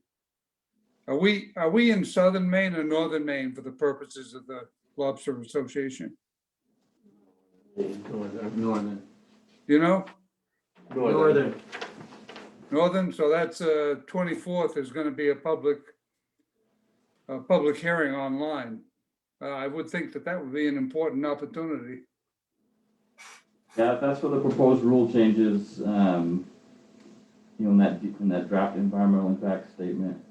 Are we in southern Maine or northern Maine for the purposes of the Lobster Association? Northern. You know, Northern. northern, so that's 24th is gonna be a public hearing online. I would think that would be an important opportunity. Yeah, that's for the proposed rule changes, in that draft environmental impact statement.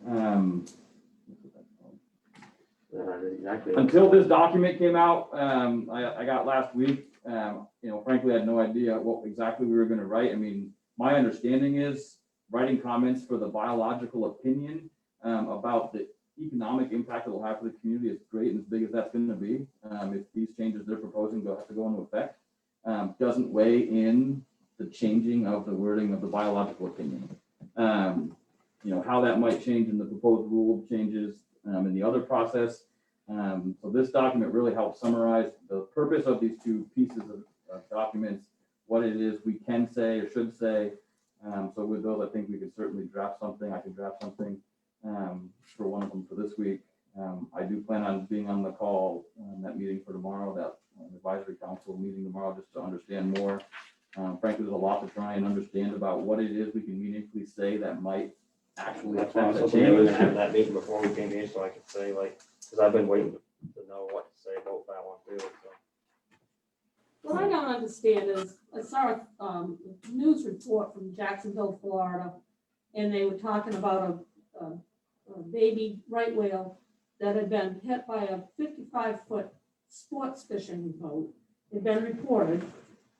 Exactly. Until this document came out, I got last week, frankly, I had no idea what exactly we were gonna write. I mean, my understanding is writing comments for the biological opinion about the economic impact it will have for the community is great and as big as that's gonna be. If these changes they're proposing have to go into effect, doesn't weigh in the changing of the wording of the biological opinion. How that might change in the proposed rule changes in the other process. So this document really helps summarize the purpose of these two pieces of documents, what it is we can say or should say. So with those, I think we could certainly draft something. I could draft something for one of them for this week. I do plan on being on the call, that meeting for tomorrow, that advisory council meeting tomorrow, just to understand more. Frankly, there's a lot to try and understand about what it is we can meaningfully say that might actually That's why I was affect a hoping they were gonna change. have that meeting before we came here, so I could say like, because I've been waiting to know what to say about that one too, so. What I don't understand is, I saw a news report from Jacksonville, Florida, and they were talking about a baby right whale that had been hit by a 55-foot sports fishing boat. Had been reported,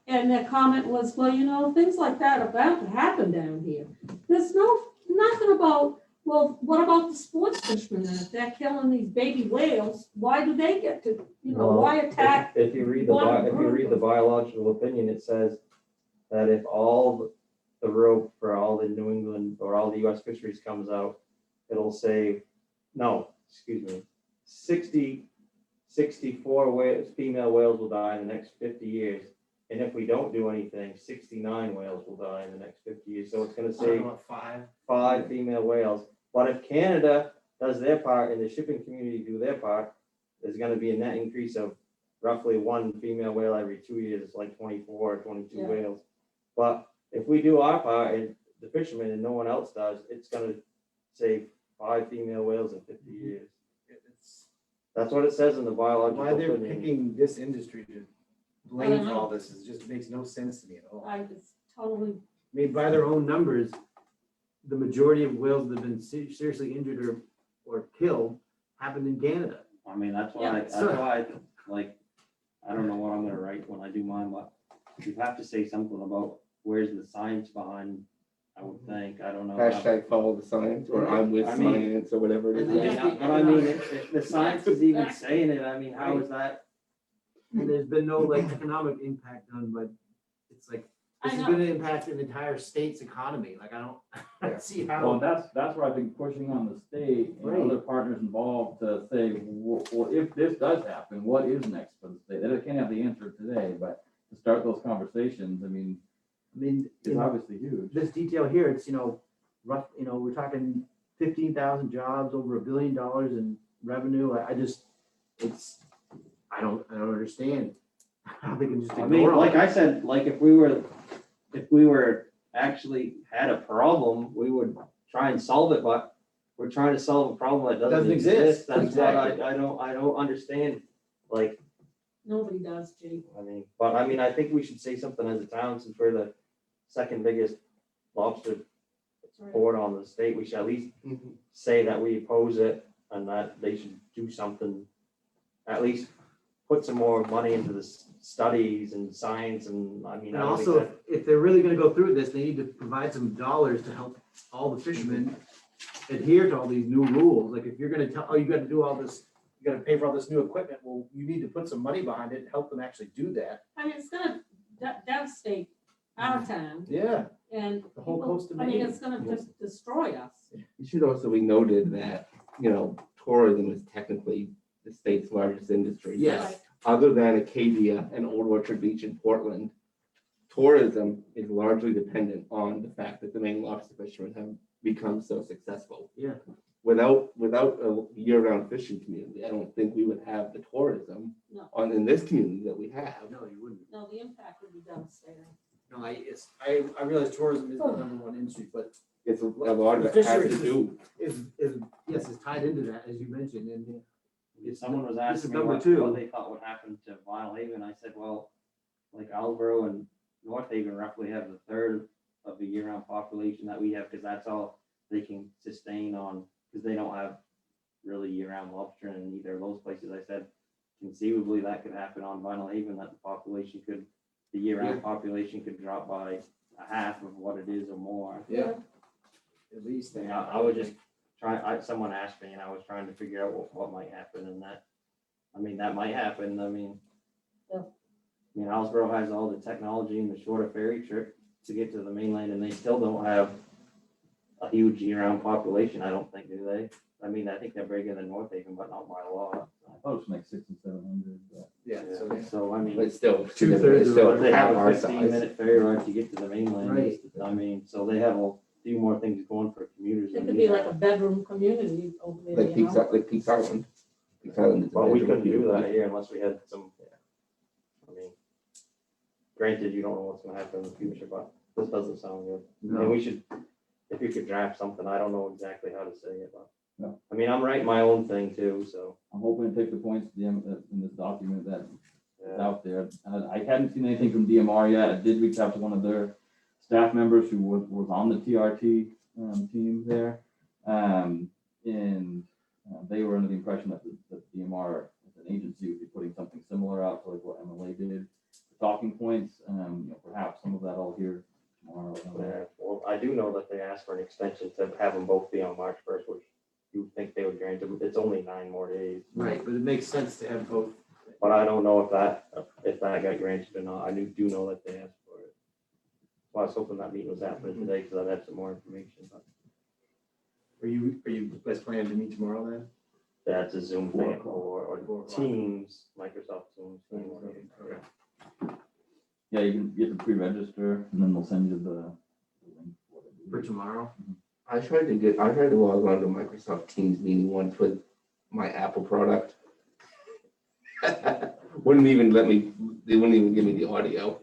and their comment was, well, things like that are bound to happen down here. There's nothing about, well, what about the sports fishermen? And if they're killing these baby whales, why do they get to, why attack? If you read the biological opinion, it says that if all the rope for all the New England or all the US fisheries comes out, it'll save, 64 female whales will die in the next 50 years. And if we don't do anything, 69 whales will die in the next 50 years. So it's gonna save five female whales. But if Canada does their part and the shipping community do their part, there's gonna be a net increase of roughly one female whale every 2 years. It's like 24 or 22 Yeah. whales. But if we do our part and the fishermen and no one else does, it's gonna save 5 female whales in 50 years. That's what it says in the biological Why they're opinion. picking this industry to I blame don't for know. all this is just makes no sense to me at all. I just totally, Made by their own numbers, the majority of whales that have been seriously injured or killed happened in Canada. I mean, that's why, Yeah. that's why, like, I don't know what I'm gonna write when I do mine, but you have to say something about where's the science behind, I would think, I don't know. Hashtag follow the science, or I'm with I mean- science, or whatever it I is. mean, but I mean, if the science is even saying it, I mean, how is that? And there's been no like economic impact done, but it's like, I this is know. gonna impact an entire state's economy, like, I don't see Well, how. that's where I've been pushing on the state and Right. other partners involved to say, well, if this does happen, what is next for the state? They can't have the answer today, but to start those conversations, I mean, I mean, it's obviously huge. this detail here, it's, rough, we're talking 15,000 jobs, over $1 billion in revenue. I just, I don't understand how they can just I ignore mean, all like that. I said, like if we were actually had a problem, we would try and solve it, but we're trying to solve a problem that doesn't Doesn't exist. exist. That's Exactly. what I don't understand, like, Nobody does, Jake. I mean, I think we should say something as a town, since we're the second biggest lobster That's right. port on the state, we should at least say that we oppose it and that they should do something, at least put some more money into the studies and science, and I mean. And I don't think also, that- if they're really gonna go through this, they need to provide some dollars to help all the fishermen adhere to all these new rules. Like, if you're gonna tell, oh, you gotta do all this, you gotta pay for all this new equipment, well, you need to put some money behind it and help them actually do that. I mean, it's gonna devastate our town Yeah. and. The whole people- coast of I mean, Maine. it's gonna just destroy us. It should also be noted that, tourism is technically the state's largest industry. Yes. Other than Acadia and Old Orchard Beach in Portland, tourism is largely dependent on the fact that the Maine lobster fishermen have become so successful. Yeah. Without a year-round fishing community, I don't think we would have the tourism No. in this community that we have. No, you wouldn't. No, the impact would be devastating. No, I realize tourism is the number one industry, but It's a lot of it has to do. is, yes, it's tied into that, as you mentioned, and Someone was this is asking me number what 2. they thought would happen to Vinalhaven. I said, well, like Alsboro and North Haven roughly have a third of the year-round population that we have, because that's all they can sustain on, because they don't have really year-round lobster in either of those places. I said, conceivably, that could happen on Vinalhaven, that the year-round population could drop by a half of what it is or more. yeah, at least they. I was just someone asked me and I was trying to figure out what might happen, and that might happen. Yeah. Hillsborough has all the technology and the shorter ferry trip to get to the mainland, and they still don't have a huge year-round population, I don't think, do they? I think they're bigger than North Haven, but not by a lot. I thought it was like 600 and 700, but. Yeah, So, But still. Two-thirds it's of still it. they have half a our 15-minute ferry ride to get to the mainland. Right. So they have a few more things going for commuters. It than could we be like have. a bedroom community over there, Like Peaks, like Peaks Island. Peaks Island is a Well, we bedroom couldn't do that community. here unless we had some, granted, you don't know what's gonna happen in the future, but this doesn't sound good. And we should, if you could draft something, I don't know exactly how to say it, but. No. I'm writing my own thing too, so. I'm hoping to take the points in this document that is Yeah. out there. I hadn't seen anything from DMR yet. I did reach out to one of their staff members who was on the TRT team there. And they were under the impression that the DMR as an agency would be putting something similar out to like what MLA did, talking points. Perhaps some of that I'll hear tomorrow. Yeah, well, I do know that they asked for an extension to have them both be on March 1st, which you would think they would grant them. It's only 9 more days. Right, but it makes sense to have both. But I don't know if that got granted or not. I do know that they asked for it. So I was hoping that meeting was happening today, because I'd have some more information, but Are you guys planning to meet tomorrow then? that's a Zoom thing or 4 o'clock. Teams, Microsoft Teams. Okay. Yeah, you have to pre-register and then they'll send you the link. For tomorrow? I tried to log on to Microsoft Teams meeting once with my Apple product. They wouldn't even give me the audio.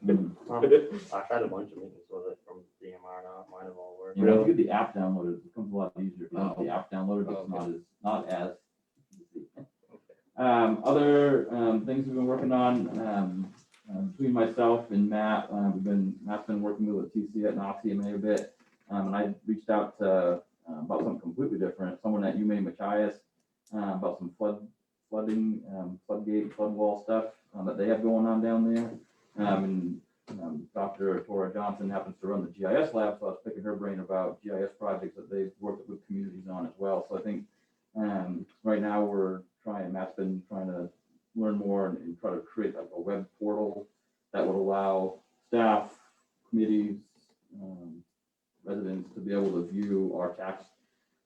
I've had a bunch of meetings with it from DMR now. Mine have all worked. You know, if you get the app downloaded, it becomes a lot easier. If you Oh. get the app downloaded, it's Okay. not as easy. Other things we've been working on, between myself and Matt, Matt's been working with TC at NOCMA a bit. And I reached out to, about something completely different, someone at UMaine Machias, about some flood flooding, floodgate, flood wall stuff that they have going on down there. And Dr. Tora Johnson happens to run the GIS lab, so I was picking her brain about GIS projects that they've worked with communities on as well. So I think right now Matt's been trying to learn more and try to create like a web portal that would allow staff, committees, residents to be able to view our tax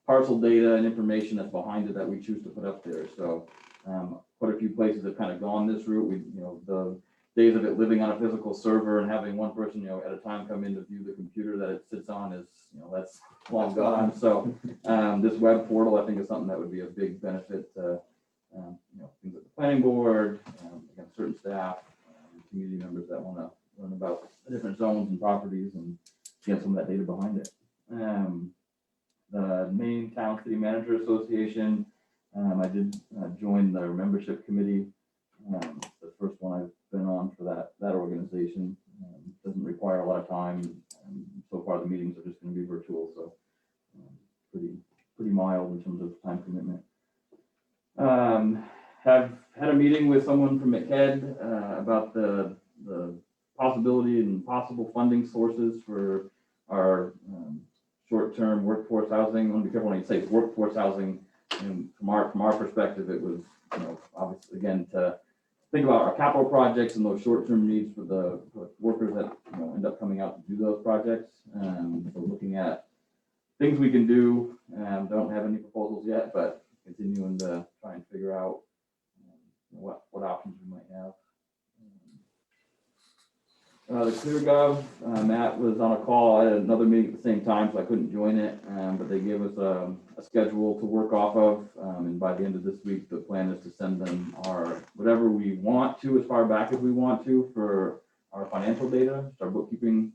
parcel data and information that's behind it that we choose to put up there. So quite a few places have kind of gone this route. The days of it living on a physical server and having one person, at a time come in to view the computer that it sits on is, that's long gone. So this web portal, I think, is something that would be a big benefit to, things like the planning board, again, certain staff, community members that want to learn about the different zones and properties and get some of that data behind it. The Maine Town City Manager Association, I did join their membership committee. The first one I've been on for that organization. Doesn't require a lot of time. So far the meetings are just going to be virtual, so pretty mild in terms of time commitment. Have had a meeting with someone from McHead about the possibility and possible funding sources for our short-term workforce housing. I want to be careful when I say workforce housing. And from our perspective, it was, obviously, again, to think about our capital projects and those short-term needs for the workers that end up coming out to do those projects. So looking at things we can do. Don't have any proposals yet, but continuing to try and figure out what options we might have. The ClearGov, Matt was on a call. I had another meeting at the same time, so I couldn't join it. But they gave us a schedule to work off of. And by the end of this week, the plan is to send them whatever we want to, as far back as we want to, for our financial data, our bookkeeping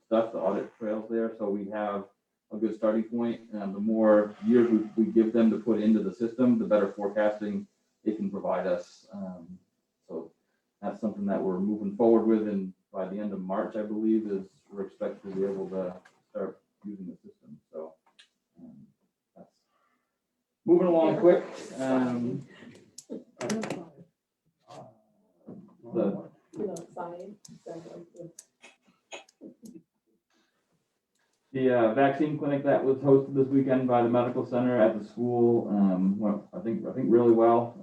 stuff, the audit trails there. So we have a good starting point. The more years we give them to put into the system, the better forecasting it can provide us. So that's something that we're moving forward with, and by the end of March, I believe, we're expected to be able to start using the system. So that's moving along quick. The vaccine clinic that was hosted this weekend by the medical center at the school went, I think really well.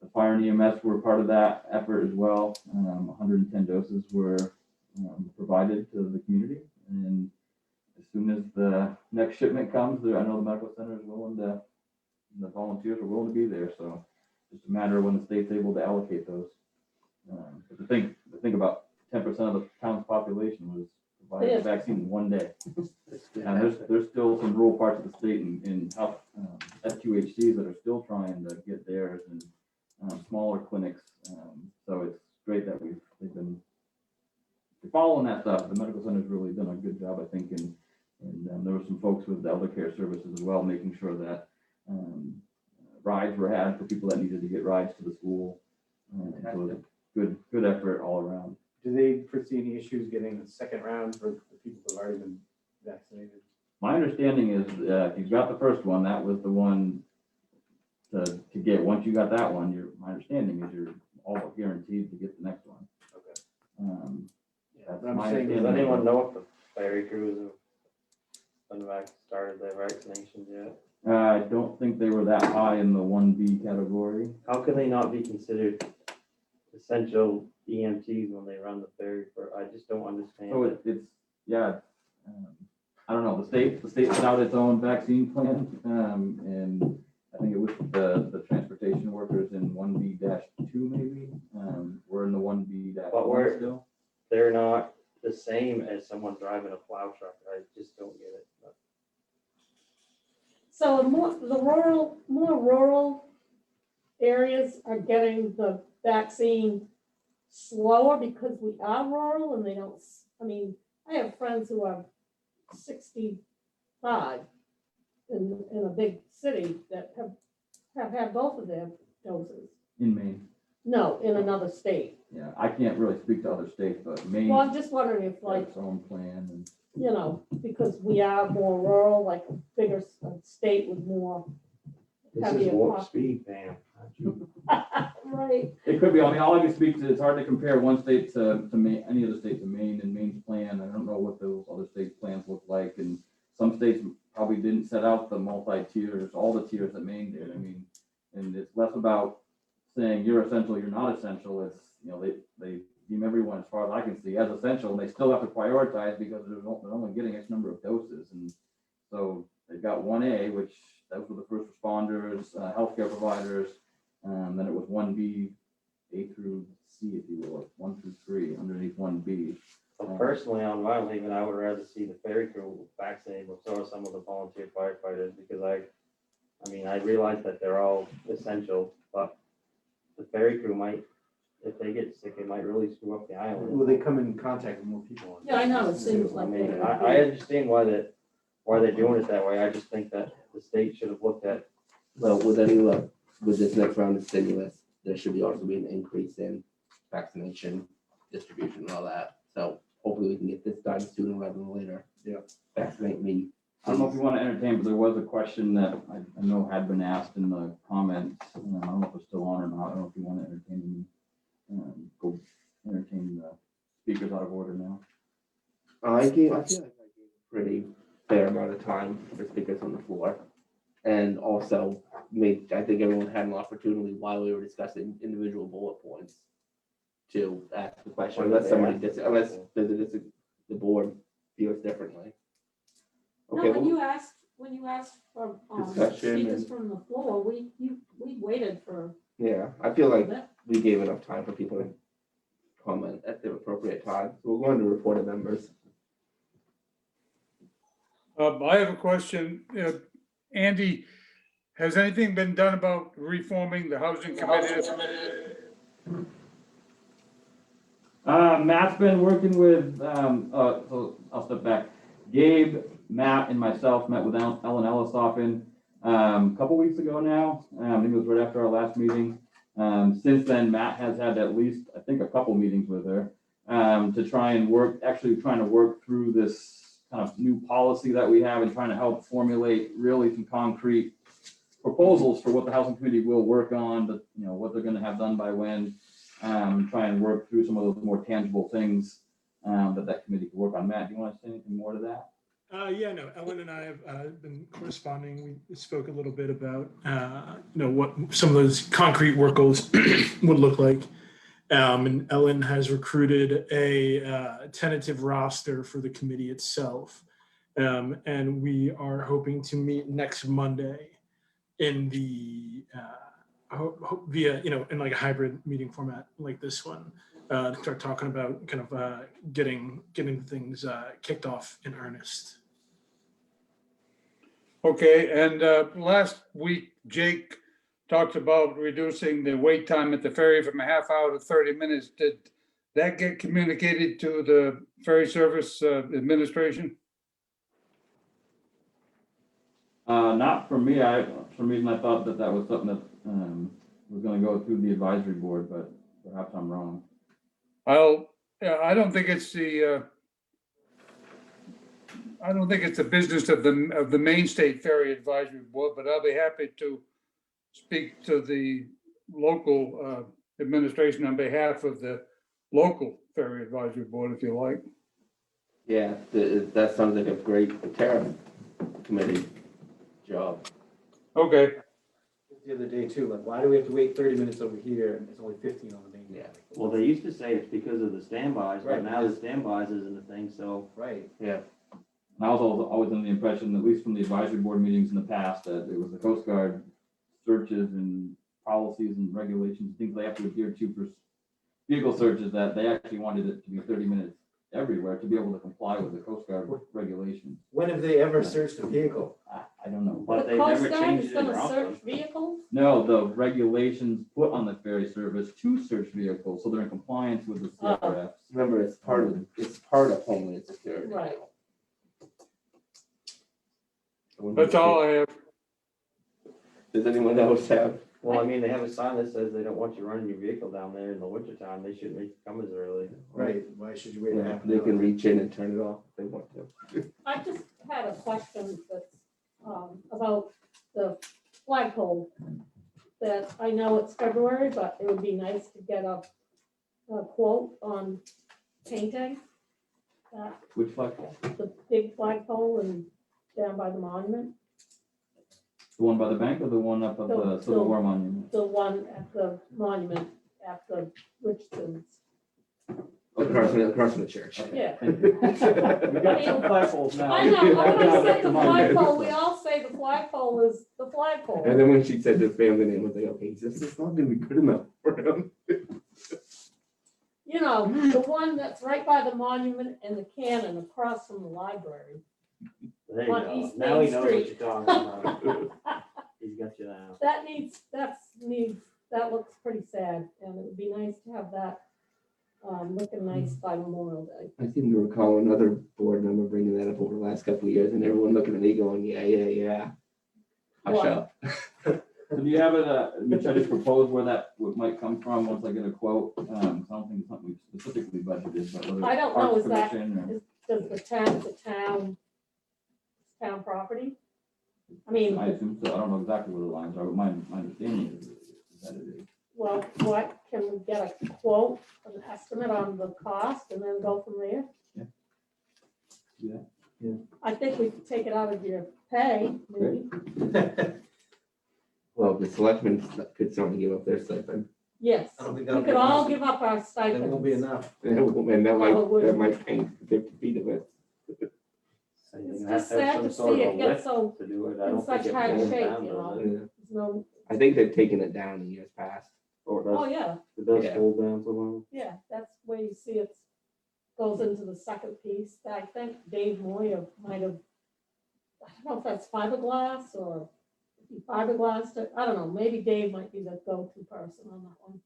The fire and EMS were part of that effort as well. 110 doses were provided to the community, and as soon as the next shipment comes, I know the medical center is willing to, the volunteers are willing to be there. So just a matter of when the state's able to allocate those. But the thing about 10% of the town's population was provided the vaccine in one day. And there's still some rural parts of the state and health FQHCs that are still trying to get theirs, and smaller clinics. So it's great that they've been following that stuff. The medical center's really done a good job, I think, and there were some folks with the elder care services as well, making sure that rides were had for people that needed to get rides to the school. So it was a good effort all around. Do they foresee any issues getting a second round for the people who have already been vaccinated? My understanding is if you got the first one, that was the one to get. Once you got that one, my understanding is you're all but guaranteed to get the next one. Okay. That's But I'm my saying, does understanding. anyone know if the ferry crews have started their vaccinations yet? I don't think they were that high in the 1B category. How can they not be considered essential EMTs when they run the ferry? I just don't understand. So it's I don't know. The state put out its own vaccine plan, and I think it was the transportation workers in 1B-2 maybe. We're in the 1B-1 still. They're not the same as someone driving a plow truck. I just don't get it. So more rural areas are getting the vaccine slower because we are rural and they don't, I have friends who are 65 in a big city that have had both of their doses. In Maine. No, in another state. Yeah, I can't really speak to other states, but Maine. Well, I'm just wondering if has its own plan and. Because we are more rural, like a bigger state with more This heavier is warp pop- speed, Pam. Right, It could be, I mean, all I can speak to, it's hard to compare one state to Maine, any other state to Maine and Maine's plan. I don't know what those other states' plans look like, and some states probably didn't set out the multi-tiers, all the tiers that Maine did. I mean, and it's less about saying you're essential, you're not essential. It's, you know, they deem everyone, as far as I can see, as essential, and they still have to prioritize because they're only getting X number of doses. And so they've got 1A, which those were the first responders, healthcare providers. Then it was 1B, A through C, if you will, 1 through 3, underneath 1B. But personally, on Vinalhaven, I would rather see the ferry crew vaccinated before some of the volunteer firefighters, because I mean, I realize that they're all essential, but the ferry crew might, if they get sick, it might really screw up the island. Will they come in contact with more people? yeah, I know, it seems I like. mean, they- I understand why they're doing it that way. I just think that the state should have looked at, Well, with this next round of stimulus, there should be also be an increase in vaccination distribution and all that. So hopefully we can get this done sooner rather than later. Yeah. Vaccinate me. I don't know if you want to entertain, but there was a question that I know had been asked in the comments. I don't know if it's still on or not. I don't know if you want to entertain go entertain the speakers out of order now. I feel like I gave a pretty fair amount of time for speakers on the floor. And also I think everyone had an opportunity while we were discussing individual bullet points to ask the question, unless the board feels differently. No, Okay, when well, you asked for, Discussion speakers and- from the floor, we waited for yeah, I feel a like bit. we gave enough time for people to comment at the appropriate time. So we're going to report of members. I have a question. Andy, has anything been done about reforming the housing committee? Matt's been working with, so I'll step back. Gabe, Matt, and myself met with Ellen Ellis often a couple weeks ago now. I think it was right after our last meeting. Since then, Matt has had at least, I think, a couple meetings with her to try and trying to work through this kind of new policy that we have and trying to help formulate really some concrete proposals for what the housing committee will work on, but you know, what they're going to have done by when. Try and work through some of those more tangible things that committee could work on. Matt, do you want to say anything more to that? Yeah, no, Ellen and I have been corresponding. We spoke a little bit about, what some of those concrete work goals would look like. And Ellen has recruited a tentative roster for the committee itself. And we are hoping to meet next Monday in the via, in like a hybrid meeting format like this one, to start talking about kind of getting things kicked off in earnest. Okay, and last week, Jake talked about reducing the wait time at the ferry from a half hour to 30 minutes. Did that get communicated to the ferry service administration? Not for me. For some reason I thought that was something that was going to go through the advisory board, but perhaps I'm wrong. I don't think it's the business of the Main State Ferry Advisory Board, but I'll be happy to speak to the local administration on behalf of the local Ferry Advisory Board, if you like. Yeah, that sounds like a great tariff committee job. Okay, The other day too, like, why do we have to wait 30 minutes over here and it's only 15 on the main? Yeah. well, they used to say it's because of the standbys, but Right. now the standbys isn't a thing, so. Right. Yeah. And I was always under the impression, at least from the advisory board meetings in the past, that it was the Coast Guard searches and policies and regulations, things they have to adhere to for vehicle searches, that they actually wanted it to be 30 minutes everywhere to be able to comply with the Coast Guard regulations. When have they ever searched a vehicle? I don't know. But The they Coast never Guard changed is it in gonna search Rockland. vehicles? No, the regulations put on the ferry service to search vehicles, so they're in compliance with the CRFs. Remember, it's part of Homeland Security. Right. that's all I have. Does anyone else have? Well, I mean, they have a sign that says they don't want you running your vehicle down there in the wintertime. They shouldn't make you come as early. Right, why should you wait a half an They can hour? reach in and turn it off if they want to. I just had a question that's about the flagpole that I know it's February, but it would be nice to get a quote on painting. Which flagpole? The big flagpole and down by the monument, The one by the bank or the one up at the Civil War Monument? the one at the monument at the Richardson's. Across from the church. Yeah. We got some flagpoles now. I know, but when I said the Come on. flagpole, we all say the flagpole is the flagpole. And then when she said the family name, I was like, okay, this is not gonna be good enough for him. You know, the one that's right by the monument and the cannon across from the library. There you on go. East Now Main he knows what Street. you're talking about. He's got you now. That needs, that looks pretty sad, and it would be nice to have that looking nice by Memorial Day. I seem to recall another board member bringing that up over the last couple of years and everyone looking at me going, yeah. Hush What? up. So do you have it, Mitch, I just proposed where that might come from once I get a quote. I don't think it's something we specifically budgeted, but whether I it's don't know, Parks is that- Commission Does the town property? I or, mean, I assume so. I don't know exactly where the lines are, but my understanding is that it is. well, what, can we get a quote, an estimate on the cost and then go from there? Yeah. I think we could take it out of your pay, maybe. Well, the selectmen could certainly give up their stipend. Yes, I don't think we that'll be could all enough. give up our That stipends. won't be enough. And that Well, might paint 50 feet of it. So you're It's gonna have just to have sad some to sort see of it a get lift so, to do it. I in don't such think it hard goes shape, down, you does know. it? Yeah. there's no, I think they've taken it down in years past. Or it oh, does, yeah, it does Yeah. fold down so long. yeah, that's where you see it goes into the second piece. I think Dave Moyer might have, I don't know if that's fiberglass or if he fiberglassed it, I don't know, maybe Dave might be the go-to person on that one.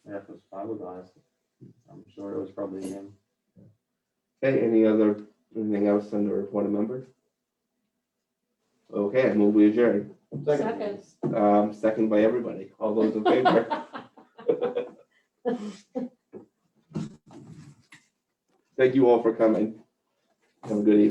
Yeah, if it was fiberglass, I'm sure it was probably him. Okay, anything else under report of members? Okay, I move we adjourn. Second. Second by everybody. All those in favor? Thank you all for coming. Have a good evening.